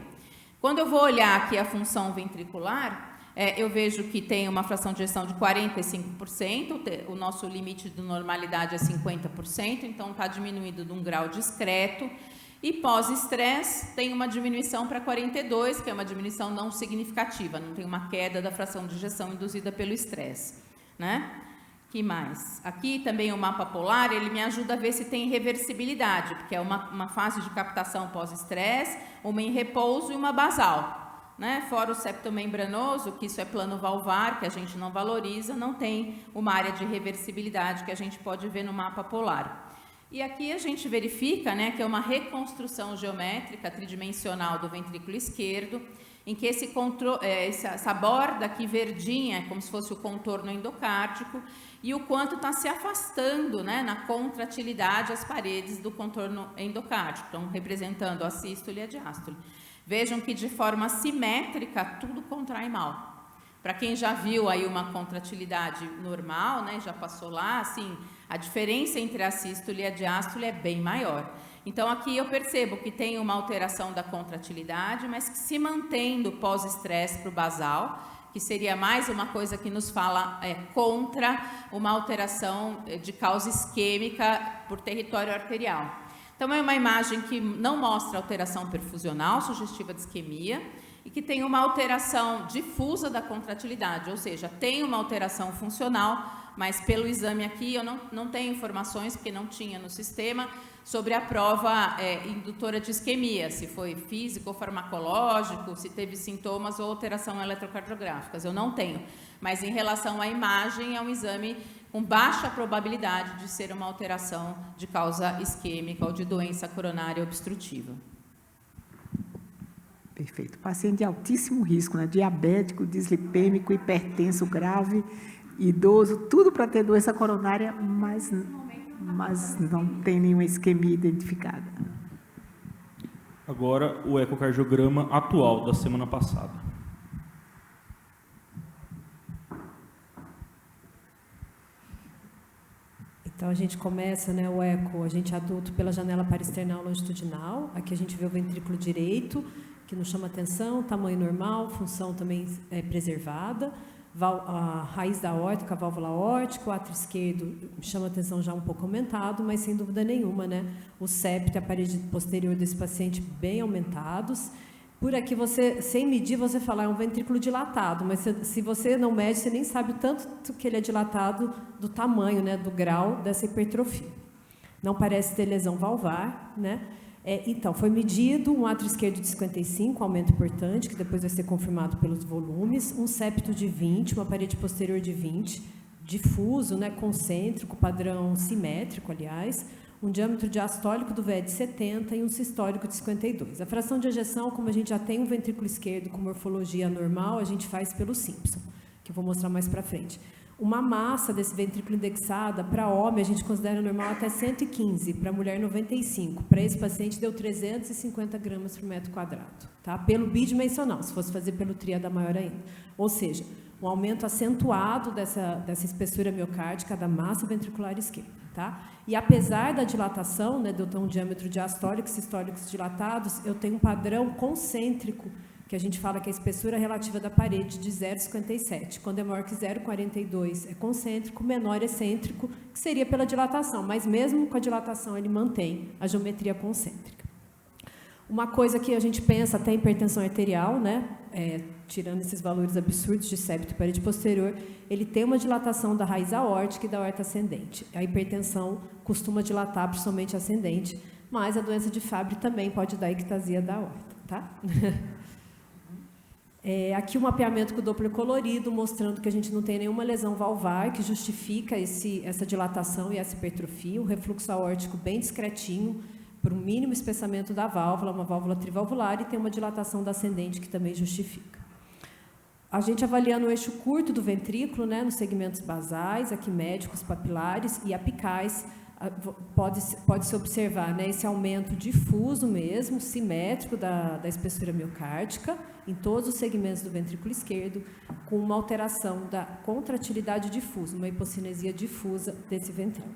Quando eu vou olhar aqui a função ventricular, eu vejo que tem uma fração de ejeção de 45%, o nosso limite de normalidade é 50%, então está diminuído de um grau discreto. E pós-estresse tem uma diminuição para 42%, que é uma diminuição não significativa, não tem uma queda da fração de ejeção induzida pelo estresse, né? Que mais? Aqui também o mapa polar, ele me ajuda a ver se tem reversibilidade, porque é uma fase de captação pós-estresse, uma em repouso e uma basal. Né? Fora o septo membranoso, que isso é plano valvar, que a gente não valoriza, não tem uma área de reversibilidade que a gente pode ver no mapa polar. E aqui a gente verifica, né, que é uma reconstrução geométrica tridimensional do ventrículo esquerdo, em que essa borda aqui verdinha é como se fosse o contorno endocárdico, e o quanto está se afastando, né, na contratilidade as paredes do contorno endocárdico, então representando a sístole e a diástole. Vejam que de forma simétrica tudo contrai mal. Para quem já viu aí uma contratilidade normal, né, já passou lá, assim, a diferença entre a sístole e a diástole é bem maior. Então aqui eu percebo que tem uma alteração da contratilidade, mas que se mantém do pós-estresse para o basal, que seria mais uma coisa que nos fala contra uma alteração de causa isquêmica por território arterial. Então, é uma imagem que não mostra alteração perfusional sugestiva de isquemia e que tem uma alteração difusa da contratilidade, ou seja, tem uma alteração funcional, mas pelo exame aqui eu não tenho informações, porque não tinha no sistema, sobre a prova indutora de isquemia, se foi físico ou farmacológico, se teve sintomas ou alteração eletrocardiográficas, eu não tenho. Mas em relação à imagem, é um exame com baixa probabilidade de ser uma alteração de causa isquêmica ou de doença coronária obstrutiva. Perfeito. Paciente de altíssimo risco, né? Diabético, dislipêmico, hipertenso grave, idoso, tudo para ter doença coronária, mas não tem nenhuma isquemia identificada. Agora, o ecocardiograma atual da semana passada. Então, a gente começa, né, o eco, a gente adulto pela janela parasternal longitudinal. Aqui a gente vê o ventrículo direito, que nos chama atenção, tamanho normal, função também preservada. A raiz da aórtica, a válvula aórtica, o átrio esquerdo chama atenção já um pouco aumentado, mas sem dúvida nenhuma, né? O septo e a parede posterior desse paciente bem aumentados. Por aqui, você, sem medir, você fala, é um ventrículo dilatado, mas se você não mede, você nem sabe o tanto que ele é dilatado do tamanho, né, do grau dessa hipertrofia. Não parece ter lesão valvar, né? Então, foi medido um átrio esquerdo de 55, aumento importante, que depois vai ser confirmado pelos volumes, um septo de 20, uma parede posterior de 20, difuso, né, concêntrico, padrão simétrico, aliás, um diâmetro diastólico do VE de 70 e um sistólico de 52. A fração de ejeção, como a gente já tem um ventrículo esquerdo com morfologia normal, a gente faz pelo Simpson, que eu vou mostrar mais para frente. Uma massa desse ventrículo indexada, para homem, a gente considera normal até 115, para mulher 95. Para esse paciente, deu 350 gramas por metro quadrado, tá? Pelo bidimensional, se fosse fazer pelo tríada maior ainda. Ou seja, um aumento acentuado dessa espessura miocárdica da massa ventricular esquerda, tá? E apesar da dilatação, né, de eu ter um diâmetro diastólico e sistólicos dilatados, eu tenho um padrão concêntrico, que a gente fala que é a espessura relativa da parede de 0,57. Quando é maior que 0,42 é concêntrico, menor é excêntrico, que seria pela dilatação, mas mesmo com a dilatação ele mantém a geometria concêntrica. Uma coisa que a gente pensa até hipertensão arterial, né, tirando esses valores absurdos de septo e parede posterior, ele tem uma dilatação da raiz aórtica e da aorta ascendente. A hipertensão costuma dilatar principalmente ascendente, mas a doença de Fabry também pode dar ectasia da aorta, tá? Aqui um mapeamento com o Doppler colorido, mostrando que a gente não tem nenhuma lesão valvar que justifica essa dilatação e essa hipertrofia, um refluxo aórtico bem discretinho, por um mínimo espessamento da válvula, uma válvula trivalvular, e tem uma dilatação da ascendente que também justifica. A gente avaliando o eixo curto do ventrículo, né, nos segmentos basais, aqui médicos, papilares e apicais, pode-se observar, né, esse aumento difuso mesmo, simétrico da espessura miocárdica, em todos os segmentos do ventrículo esquerdo, com uma alteração da contratilidade difusa, uma hipocinesia difusa desse ventrículo.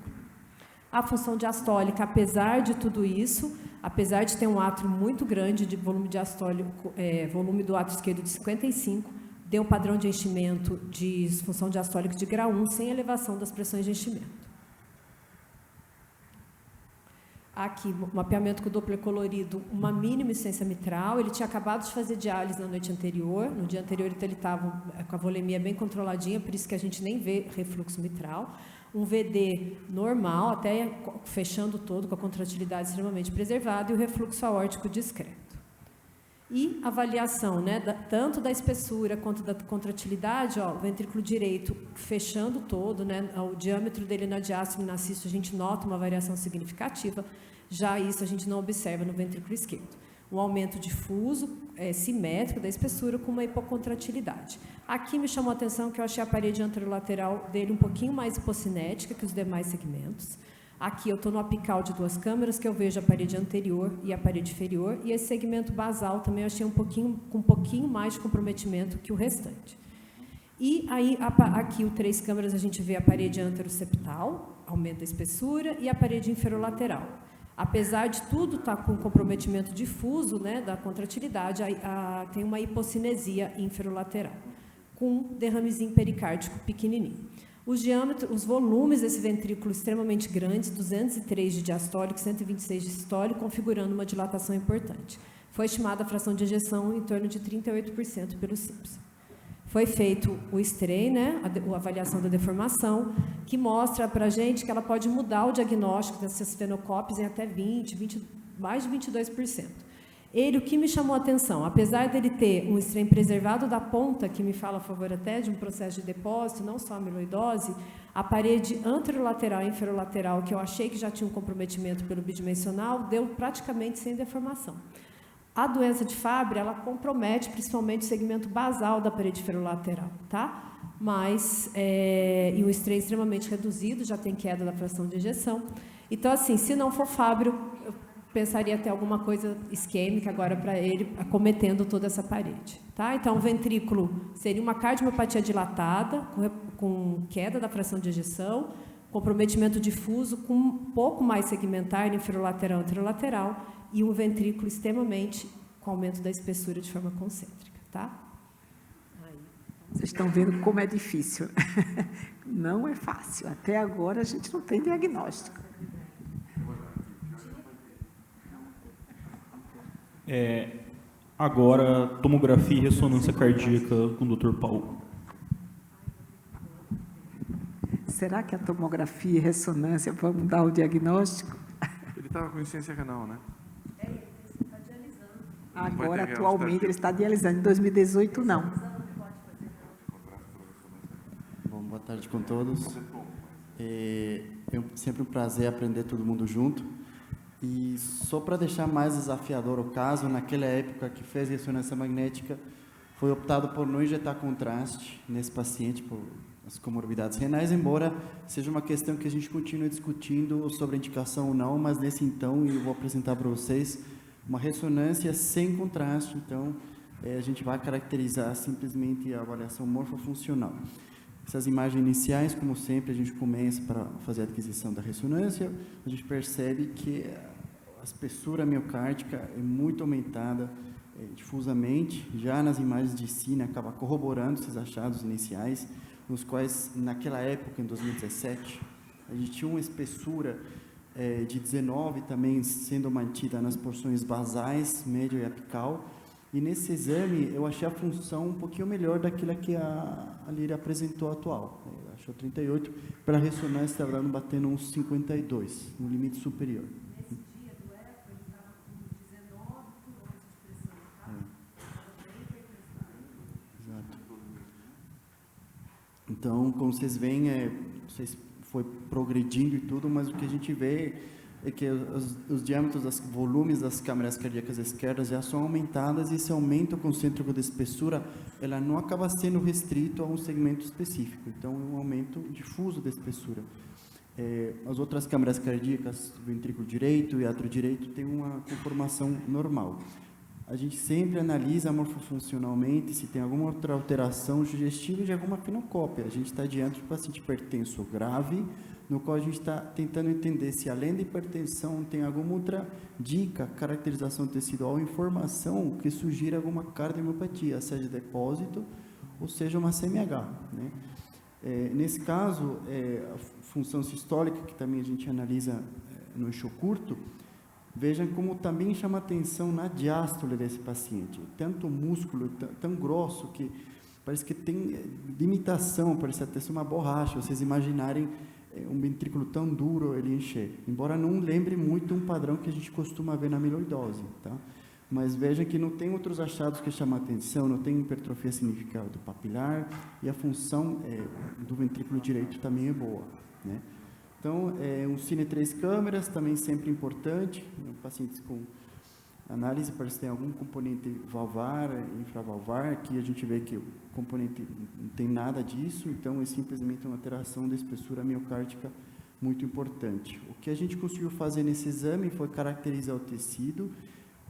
A função diastólica, apesar de tudo isso, apesar de ter um átrio muito grande de volume diastólico, volume do átrio esquerdo de 55, deu um padrão de enchimento de função diastólica de grau 1, sem elevação das pressões de enchimento. Aqui, mapeamento com o Doppler colorido, uma mínima insuficiência mitral. Ele tinha acabado de fazer diálise na noite anterior. No dia anterior, então, ele estava com a volemia bem controladinha, por isso que a gente nem vê refluxo mitral. Um VD normal, até fechando todo, com a contratilidade extremamente preservada, e o refluxo aórtico discreto. E avaliação, né, tanto da espessura quanto da contratilidade, ó, o ventrículo direito fechando todo, né, o diâmetro dele na diástole e na sístole, a gente nota uma variação significativa, já isso a gente não observa no ventrículo esquerdo. Um aumento difuso, simétrico da espessura com uma hipocontratilidade. Aqui me chamou a atenção que eu achei a parede anterolateral dele um pouquinho mais hipocinética que os demais segmentos. Aqui eu estou no apical de 2 câmeras, que eu vejo a parede anterior e a parede inferior, e esse segmento basal também eu achei com um pouquinho mais de comprometimento que o restante. E aí, aqui, o 3 câmeras, a gente vê a parede anteroseptal, aumento da espessura, e a parede inferolateral. Apesar de tudo estar com comprometimento difuso, né, da contratilidade, tem uma hipocinesia inferolateral, com um derramezinho pericárdico pequenininho. Os volumes desse ventrículo extremamente grandes, 203 de diastólico, 126 de sistólico, configurando uma dilatação importante. Foi estimada a fração de ejeção em torno de 38% pelo Simpson. Foi feito o strain, né, a avaliação da deformação, que mostra para a gente que ela pode mudar o diagnóstico dessas fenocópias em até mais de 22%. O que me chamou a atenção, apesar dele ter um strain preservado da ponta, que me fala a favor até de um processo de depósito, não só amiloidose, a parede anterolateral e inferolateral, que eu achei que já tinha um comprometimento pelo bidimensional, deu praticamente sem deformação. A doença de Fabry, ela compromete principalmente o segmento basal da parede inferolateral, tá? Mas, e um strain extremamente reduzido, já tem queda da fração de ejeção. Então, assim, se não for Fabry, eu pensaria até alguma coisa isquêmica agora para ele, acometendo toda essa parede. Tá? Então, o ventrículo seria uma cardiomiopatia dilatada, com queda da fração de ejeção, comprometimento difuso com um pouco mais segmentar, inferolateral, anterolateral, e um ventrículo extremamente com aumento da espessura de forma concêntrica, tá? Vocês estão vendo como é difícil. Não é fácil. Até agora a gente não tem diagnóstico. Agora, tomografia e ressonância cardíaca com o Dr. Paulo. Será que a tomografia e ressonância vão dar o diagnóstico? Ele estava com insuficiência renal, né? Agora, atualmente, ele está dialisando. Em 2018, não. Bom, boa tarde com todos. É sempre um prazer aprender todo mundo junto. E só para deixar mais desafiador o caso, naquela época que fez ressonância magnética, foi optado por não injetar contraste nesse paciente por as comorbidades renais, embora seja uma questão que a gente continua discutindo sobre indicação ou não, mas nesse então, eu vou apresentar para vocês uma ressonância sem contraste, então a gente vai caracterizar simplesmente a avaliação morfofuncional. Essas imagens iniciais, como sempre, a gente começa para fazer a aquisição da ressonância, a gente percebe que a espessura miocárdica é muito aumentada difusamente, já nas imagens de cine acaba corroborando esses achados iniciais, nos quais, naquela época, em 2017, a gente tinha uma espessura de 19 também sendo mantida nas porções basais, média e apical, e nesse exame eu achei a função um pouquinho melhor daquela que a Líria apresentou atual. Achou 38, para a ressonância estava dando batendo uns 52, no limite superior. Nesse dia do ECO, ele estava com 19 quilômetros de pressão, tá? Exato. Então, como vocês veem, foi progredindo e tudo, mas o que a gente vê é que os diâmetros, os volumes das câmaras cardíacas esquerdas já são aumentadas, e esse aumento concêntrico de espessura, ela não acaba sendo restrito a um segmento específico, então é um aumento difuso da espessura. As outras câmaras cardíacas, ventrículo direito e átrio direito, têm uma conformação normal. A gente sempre analisa morfofuncionalmente se tem alguma outra alteração sugestiva de alguma fenocópia. A gente está diante de um paciente hipertenso grave, no qual a gente está tentando entender se, além da hipertensão, tem alguma outra dica, caracterização tecidual, informação que sugira alguma cardiomiopatia, seja depósito ou seja uma CMH, né? Nesse caso, a função sistólica, que também a gente analisa no eixo curto, vejam como também chama atenção na diástole desse paciente. Tanto o músculo tão grosso que parece que tem limitação, parece até ser uma borracha. Vocês imaginarem um ventrículo tão duro ele encher, embora não lembre muito um padrão que a gente costuma ver na amiloidose, tá? Mas vejam que não tem outros achados que chamam a atenção, não tem hipertrofia significativa do papilar, e a função do ventrículo direito também é boa, né? Então, um cine 3 câmeras, também sempre importante, pacientes com análise para se tem algum componente valvar, infravalvar, que a gente vê que o componente não tem nada disso, então é simplesmente uma alteração da espessura miocárdica muito importante. O que a gente conseguiu fazer nesse exame foi caracterizar o tecido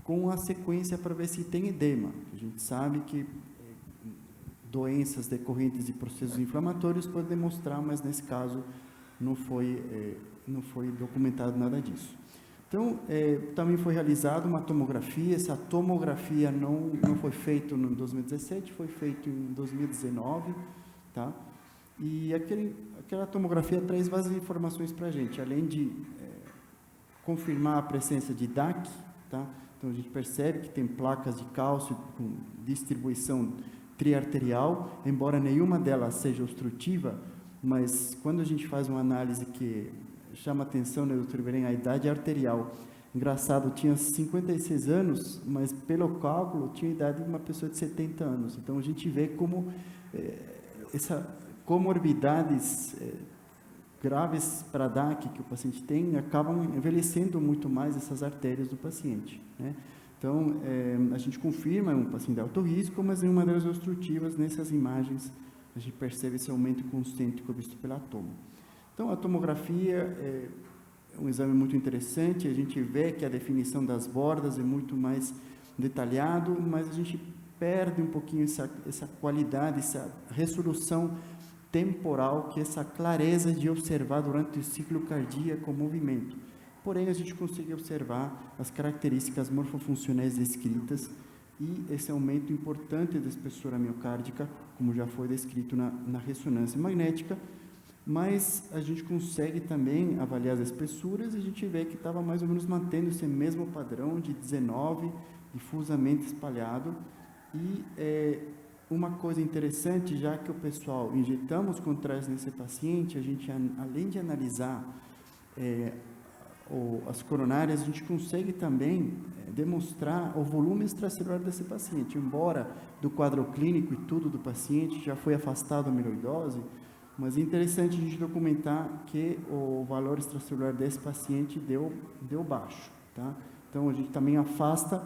com a sequência para ver se tem edema. A gente sabe que doenças decorrentes de processos inflamatórios podem demonstrar, mas nesse caso não foi documentado nada disso. Então, também foi realizada uma tomografia. Essa tomografia não foi feita em 2017, foi feita em 2019, tá? E aquela tomografia traz várias informações para a gente, além de confirmar a presença de DAC, tá? Então, a gente percebe que tem placas de cálcio com distribuição triarterial, embora nenhuma delas seja obstrutiva, mas quando a gente faz uma análise que chama atenção, né, doutor Iberém, a idade arterial, engraçado, tinha 56 anos, mas pelo cálculo tinha a idade de uma pessoa de 70 anos. Então, a gente vê como essa comorbidades graves para DAC que o paciente tem, acabam envelhecendo muito mais essas artérias do paciente, né? Então, a gente confirma, é um paciente de alto risco, mas nenhuma delas obstrutivas. Nessas imagens, a gente percebe esse aumento concêntrico visto pela toma. Então, a tomografia é um exame muito interessante, a gente vê que a definição das bordas é muito mais detalhado, mas a gente perde um pouquinho essa qualidade, essa resolução temporal, que é essa clareza de observar durante o ciclo cardíaco o movimento. Porém, a gente consegue observar as características morfofuncionais descritas e esse aumento importante da espessura miocárdica, como já foi descrito na ressonância magnética, mas a gente consegue também avaliar as espessuras e a gente vê que estava mais ou menos mantendo esse mesmo padrão de 19, difusamente espalhado. E uma coisa interessante, já que o pessoal injetamos contraste nesse paciente, a gente, além de analisar as coronárias, a gente consegue também demonstrar o volume extracelular desse paciente. Embora do quadro clínico e tudo do paciente já foi afastado a amiloidose, mas é interessante a gente documentar que o valor extracelular desse paciente deu baixo, tá? Então, a gente também afasta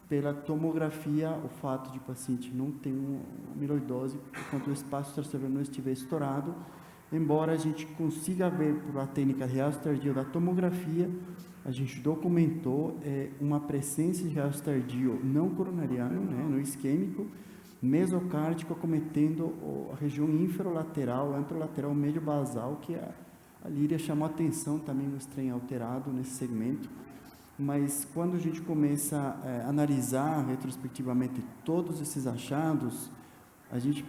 pela tomografia o fato de o paciente não ter uma amiloidose enquanto o espaço extracelular não estiver estourado, embora a gente consiga ver por a técnica de realce tardio da tomografia, a gente documentou uma presença de realce tardio não coronariano, né, no isquêmico, mesocárdico, acometendo a região inferolateral, anterolateral, médio basal, que a Líria chamou atenção também no estranho alterado nesse segmento. Mas quando a gente começa a analisar retrospectivamente todos esses achados, a gente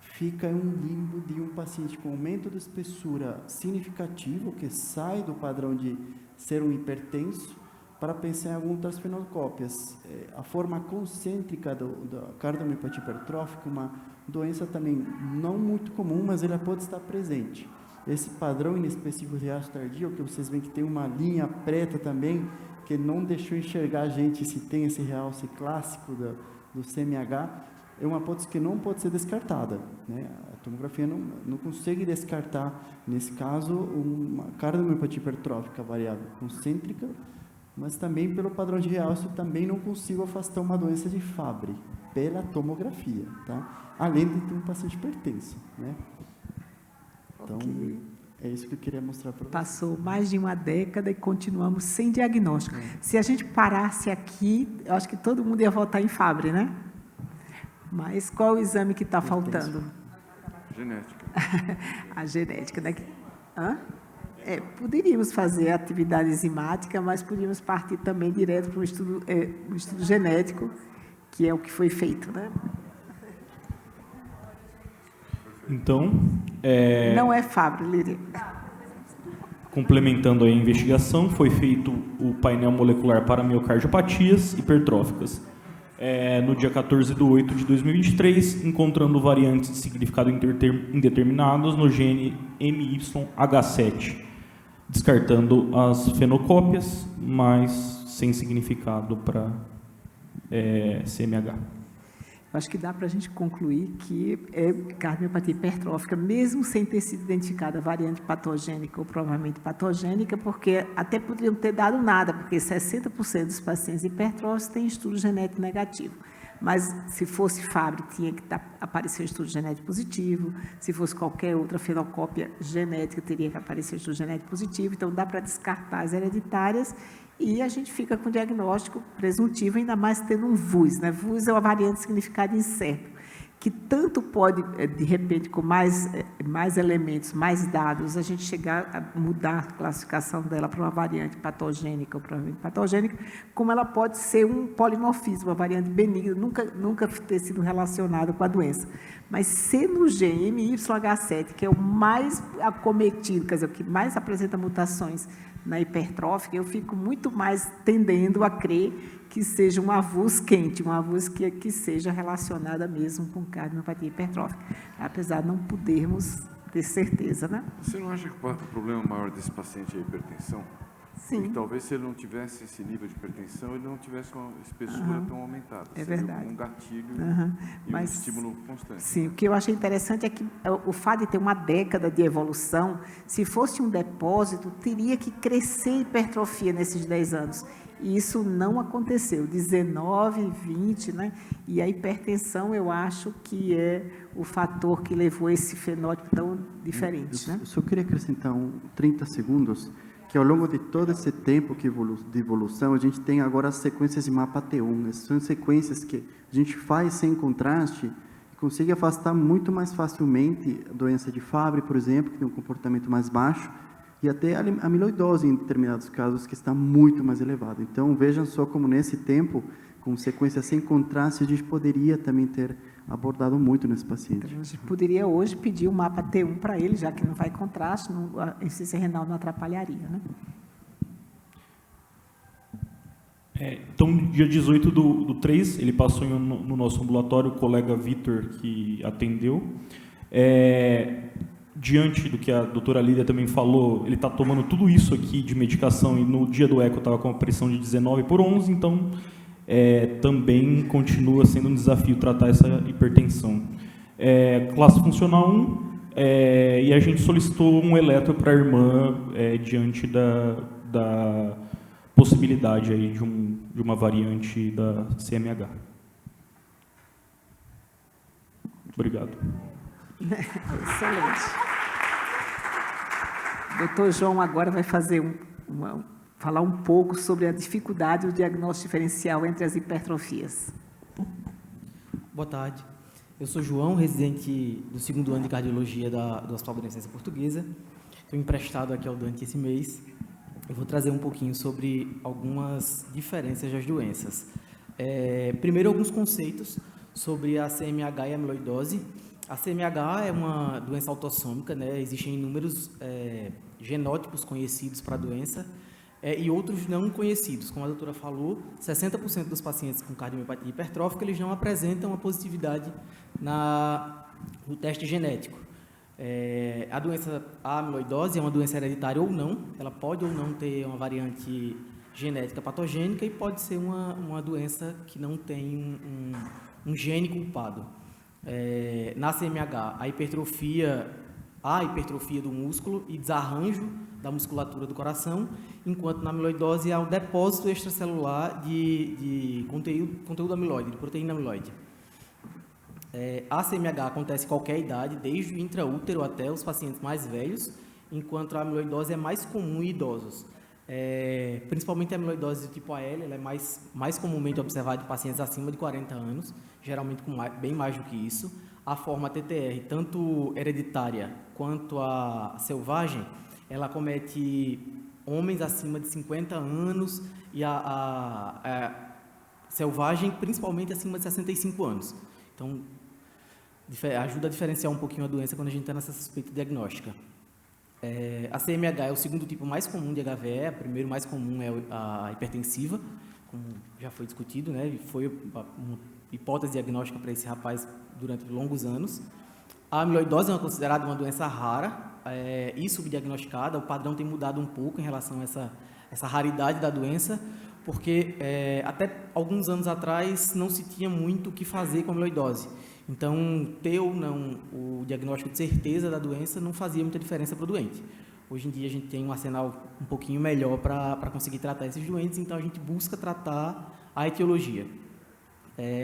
fica em um limbo de um paciente com aumento de espessura significativo, que sai do padrão de ser um hipertenso, para pensar em algumas fenocópias. A forma concêntrica da cardiomiopatia hipertrófica, uma doença também não muito comum, mas ela pode estar presente. Esse padrão inespecífico de realce tardio, que vocês veem que tem uma linha preta também, que não deixou enxergar a gente se tem esse realce clássico do CMH, é uma hipótese que não pode ser descartada, né? A tomografia não consegue descartar, nesse caso, uma cardiomiopatia hipertrófica variável concêntrica, mas também pelo padrão de realce também não consigo afastar uma doença de Fabry pela tomografia, tá? Além de ter um paciente hipertenso, né? Então, é isso que eu queria mostrar para vocês. Passou mais de uma década e continuamos sem diagnóstico. Se a gente parasse aqui, eu acho que todo mundo ia votar em Fabry, né? Mas qual o exame que está faltando? Genética. A genética, né? Poderíamos fazer atividade enzimática, mas podíamos partir também direto para um estudo genético, que é o que foi feito, né? Então, não é Fabry, Líria. Complementando a investigação, foi feito o painel molecular para miocardiopatias hipertróficas. No dia 14/8/2023, encontrando variantes de significado indeterminados no gene MYH7, descartando as fenocópias, mas sem significado para CMH. Acho que dá para a gente concluir que é cardiomiopatia hipertrófica, mesmo sem ter sido identificada a variante patogênica ou provavelmente patogênica, porque até poderiam ter dado nada, porque 60% dos pacientes hipertróficos têm estudo genético negativo. Mas, se fosse Fabry, tinha que aparecer um estudo genético positivo, se fosse qualquer outra fenocópia genética, teria que aparecer um estudo genético positivo, então dá para descartar as hereditárias e a gente fica com diagnóstico presuntivo, ainda mais tendo um VUS, né? VUS é uma variante de significado incerto, que tanto pode, de repente, com mais elementos, mais dados, a gente chegar a mudar a classificação dela para uma variante patogênica ou provavelmente patogênica, como ela pode ser um polimorfismo, uma variante benigna, nunca ter sido relacionada com a doença. Mas sendo o gene MYH7, que é o mais acometido, quer dizer, o que mais apresenta mutações na hipertrófica, eu fico muito mais tendendo a crer que seja uma VUS quente, uma VUS que seja relacionada mesmo com cardiomiopatia hipertrófica, apesar de não podermos ter certeza, né? Você não acha que o problema maior desse paciente é a hipertensão? Sim. E talvez se ele não tivesse esse nível de hipertensão, ele não tivesse uma espessura tão aumentada. É seria verdade. Um gatilho e Mas, um estímulo constante. Sim, o que eu achei interessante é que o fato de ter uma década de evolução, se fosse um depósito, teria que crescer hipertrofia nesses 10 anos. E isso não aconteceu, 19, 20, né? E a hipertensão, eu acho que é o fator que levou esse fenótipo tão diferente, né? Eu só queria acrescentar 30 segundos, que ao longo de todo esse tempo de evolução, a gente tem agora as sequências de mapa T1. Essas são sequências que a gente faz sem contraste, consegue afastar muito mais facilmente a doença de Fabry, por exemplo, que tem um comportamento mais baixo, e até a amiloidose, em determinados casos, que está muito mais elevada. Então, vejam só como, nesse tempo, com sequência sem contraste, a gente poderia também ter abordado muito nesse paciente. Então, a gente poderia hoje pedir o mapa T1 para ele, já que não vai contraste, a insuficiência renal não atrapalharia, né? Então, dia 18 do 3, ele passou no nosso ambulatório, o colega Vitor, que atendeu. Diante do que a doutora Lídia também falou, ele está tomando tudo isso aqui de medicação e no dia do eco estava com a pressão de 19/11, então também continua sendo um desafio tratar essa hipertensão. Classe funcional 1, e a gente solicitou um eletro para a irmã diante da possibilidade aí de uma variante da CMH. Obrigado. Excelente. Doutor João agora vai fazer falar um pouco sobre a dificuldade do diagnóstico diferencial entre as hipertrofias. Boa tarde. Eu sou João, residente do 2º ano de cardiologia do Hospital Beneficência Portuguesa. Estou emprestado aqui ao Dante esse mês. Eu vou trazer um pouquinho sobre algumas diferenças das doenças. Primeiro, alguns conceitos sobre a CMH e a amiloidose. A CMH é uma doença autossômica, né? Existem inúmeros genótipos conhecidos para a doença e outros não conhecidos. Como a doutora falou, 60% dos pacientes com cardiomiopatia hipertrófica eles não apresentam a positividade no teste genético. A amiloidose é uma doença hereditária ou não, ela pode ou não ter uma variante genética patogênica e pode ser uma doença que não tem um gene culpado. Na CMH, há hipertrofia do músculo e desarranjo da musculatura do coração, enquanto na amiloidose há um depósito extracelular de conteúdo amiloide, de proteína amiloide. A CMH acontece em qualquer idade, desde o intraútero até os pacientes mais velhos, enquanto a amiloidose é mais comum em idosos. Principalmente a amiloidose do tipo AL, ela é mais comumente observada em pacientes acima de 40 anos, geralmente com bem mais do que isso. A forma TTR, tanto hereditária quanto a selvagem, ela acomete homens acima de 50 anos e a selvagem principalmente acima de 65 anos. Então, ajuda a diferenciar um pouquinho a doença quando a gente está nessa suspeita diagnóstica. A CMH é o segundo tipo mais comum de HVE, o primeiro mais comum é a hipertensiva, como já foi discutido, né? E foi uma hipótese diagnóstica para esse rapaz durante longos anos. A amiloidose é considerada uma doença rara e subdiagnosticada. O padrão tem mudado um pouco em relação a essa raridade da doença, porque até alguns anos atrás não se tinha muito o que fazer com a amiloidose. Então, ter ou não o diagnóstico de certeza da doença não fazia muita diferença para o doente. Hoje em dia a gente tem um arsenal um pouquinho melhor para conseguir tratar esses doentes, então a gente busca tratar a etiologia.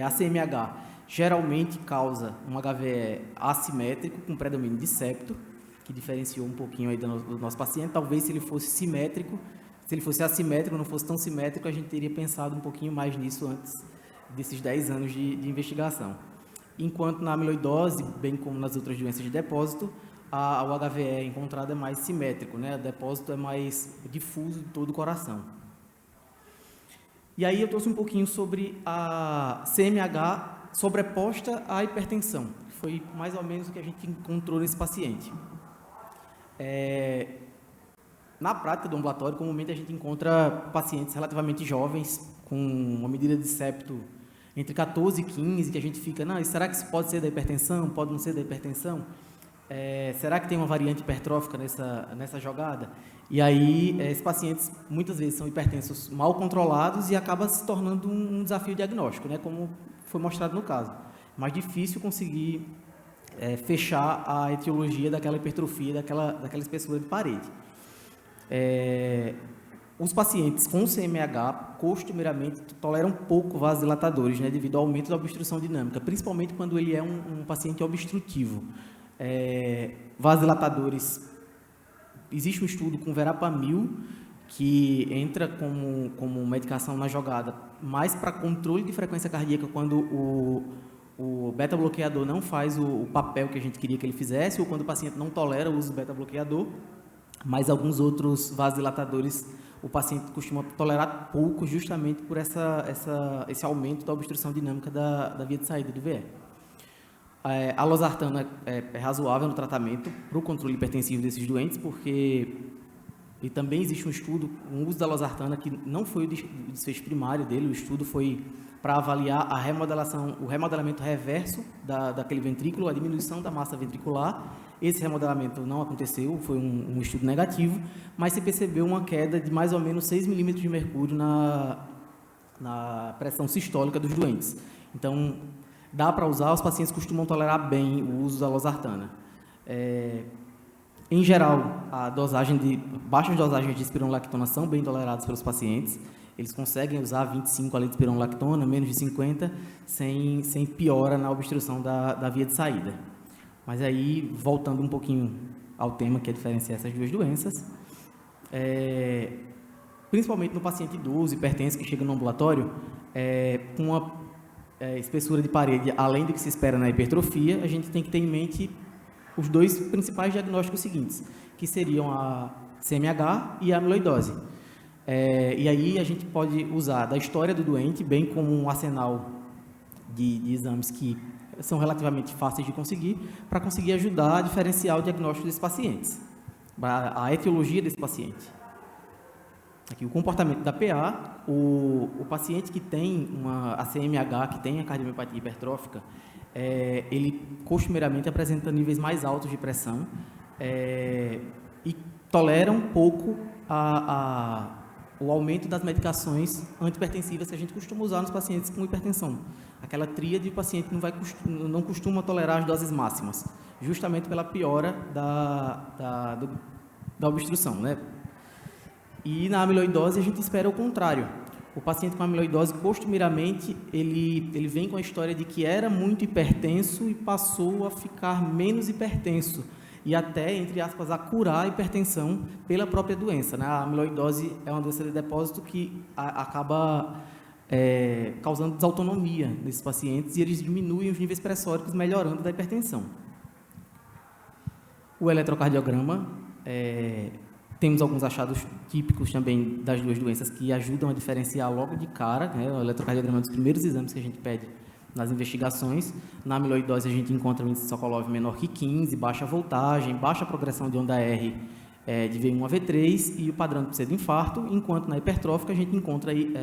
A CMH geralmente causa um HVE assimétrico com predomínio de septo, que diferenciou um pouquinho aí do nosso paciente. Talvez se ele fosse simétrico, se ele fosse assimétrico, não fosse tão simétrico, a gente teria pensado um pouquinho mais nisso antes desses 10 anos de investigação. Enquanto na amiloidose, bem como nas outras doenças de depósito, o HVE encontrado é mais simétrico, né? O depósito é mais difuso de todo o coração. E aí eu trouxe um pouquinho sobre a CMH sobreposta à hipertensão, que foi mais ou menos o que a gente encontrou nesse paciente. Na prática do ambulatório, comumente a gente encontra pacientes relativamente jovens, com uma medida de septo entre 14 e 15, que a gente fica, não, será que isso pode ser da hipertensão? Pode não ser da hipertensão? Será que tem uma variante hipertrófica nessa jogada? E aí, esses pacientes, muitas vezes, são hipertensos mal controlados e acaba se tornando um desafio diagnóstico, né, como foi mostrado no caso. Mais difícil conseguir fechar a etiologia daquela hipertrofia, daquela espessura de parede. Os pacientes com CMH, costumeiramente, toleram pouco vasodilatadores, né, devido ao aumento da obstrução dinâmica, principalmente quando ele é um paciente obstrutivo. Vasodilatadores, existe um estudo com verapamil, que entra como medicação na jogada, mais para controle de frequência cardíaca quando o o beta-bloqueador não faz o papel que a gente queria que ele fizesse, ou quando o paciente não tolera o uso do beta-bloqueador, mas alguns outros vasodilatadores o paciente costuma tolerar pouco, justamente por esse aumento da obstrução dinâmica da via de saída do VE. A losartana é razoável no tratamento para o controle hipertensivo desses doentes, porque e também existe um estudo, um uso da losartana que não foi o desfecho primário dele, o estudo foi para avaliar o remodelamento reverso daquele ventrículo, a diminuição da massa ventricular. Esse remodelamento não aconteceu, foi um estudo negativo, mas se percebeu uma queda de mais ou menos 6 milímetros de mercúrio na pressão sistólica dos doentes. Então, dá para usar, os pacientes costumam tolerar bem o uso da losartana. Em geral, baixas dosagens de espironolactona são bem toleradas pelos pacientes. Eles conseguem usar 25 ali de espironolactona, menos de 50, sem piora na obstrução da via de saída. Mas aí, voltando um pouquinho ao tema que é diferenciar essas duas doenças, principalmente no paciente idoso, hipertenso, que chega no ambulatório, com uma espessura de parede, além do que se espera na hipertrofia, a gente tem que ter em mente os dois principais diagnósticos seguintes, que seriam a CMH e a amiloidose. E aí a gente pode usar da história do doente, bem como um arsenal de exames que são relativamente fáceis de conseguir, para conseguir ajudar a diferenciar o diagnóstico desses pacientes, a etiologia desse paciente. Aqui, o comportamento da PA, o paciente que tem a CMH, que tem a cardiomiopatia hipertrófica, ele costumeiramente apresenta níveis mais altos de pressão e tolera um pouco o aumento das medicações antihipertensivas que a gente costuma usar nos pacientes com hipertensão. Aquela tríade, o paciente não costuma tolerar as doses máximas, justamente pela piora da obstrução, né? E na amiloidose a gente espera o contrário. O paciente com amiloidose, costumeiramente, ele vem com a história de que era muito hipertenso e passou a ficar menos hipertenso e até, entre aspas, a curar a hipertensão pela própria doença, né? A amiloidose é uma doença de depósito que acaba causando desautonomia nesses pacientes e eles diminuem os níveis pressóricos, melhorando da hipertensão. O eletrocardiograma, temos alguns achados típicos também das duas doenças que ajudam a diferenciar logo de cara, né? O eletrocardiograma é um dos primeiros exames que a gente pede nas investigações. Na amiloidose a gente encontra o índice Sokolov menor que 15, baixa voltagem, baixa progressão de onda R de V1 a V3 e o padrão de pseudoinfarto, enquanto na hipertrófica a gente encontra aí,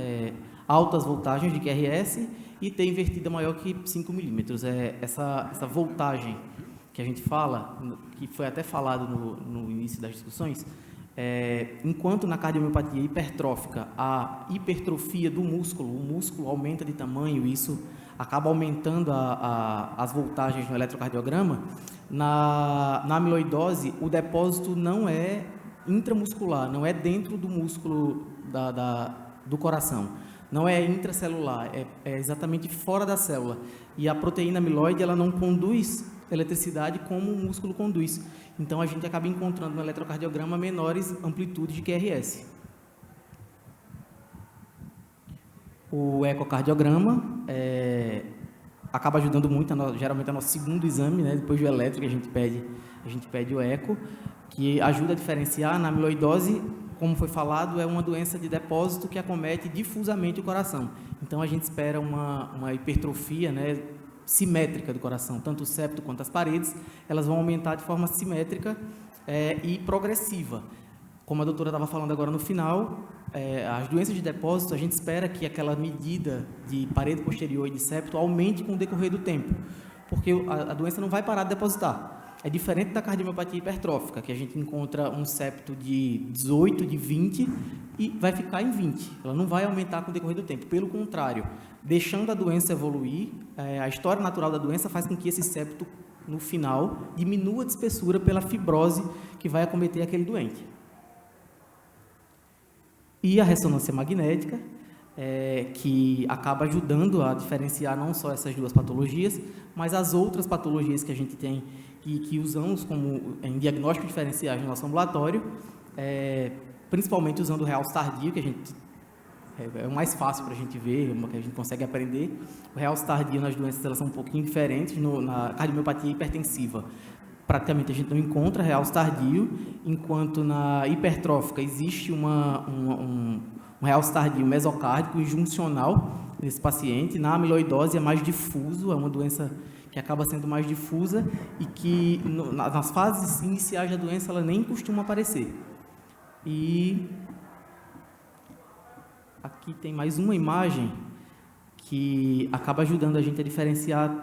altas voltagens de QRS e T invertida maior que 5 milímetros. Essa voltagem que a gente fala, que foi até falado no início das discussões, enquanto na cardiomiopatia hipertrófica a hipertrofia do músculo, o músculo aumenta de tamanho e isso acaba aumentando as voltagens no eletrocardiograma, na amiloidose o depósito não é intramuscular, não é dentro do músculo do coração, não é intracelular, é exatamente fora da célula. E a proteína amiloide ela não conduz eletricidade como o músculo conduz. Então, a gente acaba encontrando no eletrocardiograma menores amplitudes de QRS. O ecocardiograma acaba ajudando muito, geralmente é o nosso segundo exame, né? Depois do elétrico, a gente pede o eco, que ajuda a diferenciar. Na amiloidose, como foi falado, é uma doença de depósito que acomete difusamente o coração. Então, a gente espera uma hipertrofia, né, simétrica do coração, tanto o septo quanto as paredes, elas vão aumentar de forma simétrica e progressiva. Como a doutora estava falando agora no final, as doenças de depósito, a gente espera que aquela medida de parede posterior e de septo aumente com o decorrer do tempo, porque a doença não vai parar de depositar. É diferente da cardiomiopatia hipertrófica, que a gente encontra um septo de 18, de 20 e vai ficar em 20. Ela não vai aumentar com o decorrer do tempo. Pelo contrário, deixando a doença evoluir, a história natural da doença faz com que esse septo, no final, diminua de espessura pela fibrose que vai acometer aquele doente. E a ressonância magnética, que acaba ajudando a diferenciar não só essas duas patologias, mas as outras patologias que a gente tem que usamos em diagnóstico diferenciais no nosso ambulatório, principalmente usando o realce tardio, que a gente é o mais fácil para a gente ver, que a gente consegue aprender. O realce tardio nas doenças, elas são um pouquinho diferentes. Na cardiomiopatia hipertensiva, praticamente a gente não encontra realce tardio, enquanto na hipertrófica existe um realce tardio mesocárdico e juncional nesse paciente. Na amiloidose é mais difuso, é uma doença que acaba sendo mais difusa e que nas fases iniciais da doença ela nem costuma aparecer. E aqui tem mais uma imagem que acaba ajudando a gente a diferenciar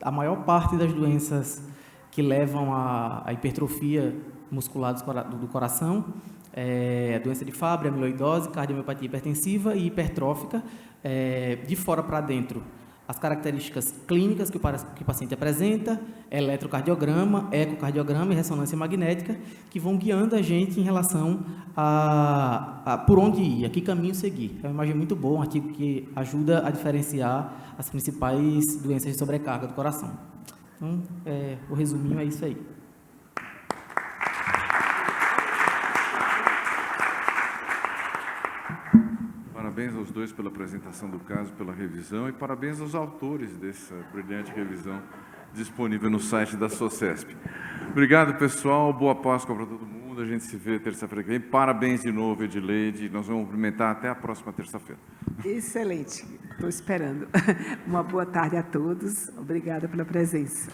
a maior parte das doenças que levam à hipertrofia muscular do coração. A doença de Fabry, amiloidose, cardiomiopatia hipertensiva e hipertrófica, de fora para dentro. As características clínicas que o paciente apresenta, eletrocardiograma, ecocardiograma e ressonância magnética, que vão guiando a gente em relação a por onde ir, a que caminho seguir. É uma imagem muito boa, um artigo que ajuda a diferenciar as principais doenças de sobrecarga do coração. Então, o resuminho é isso aí. Parabéns aos dois pela apresentação do caso, pela revisão, e parabéns aos autores dessa brilhante revisão disponível no site da SOCESP. Obrigado, pessoal. Boa Páscoa para todo mundo. A gente se vê terça-feira que vem. Parabéns de novo, Edileide. Nós vamos cumprimentar até a próxima terça-feira. Excelente. Estou esperando. Uma boa tarde a todos. Obrigada pela presença.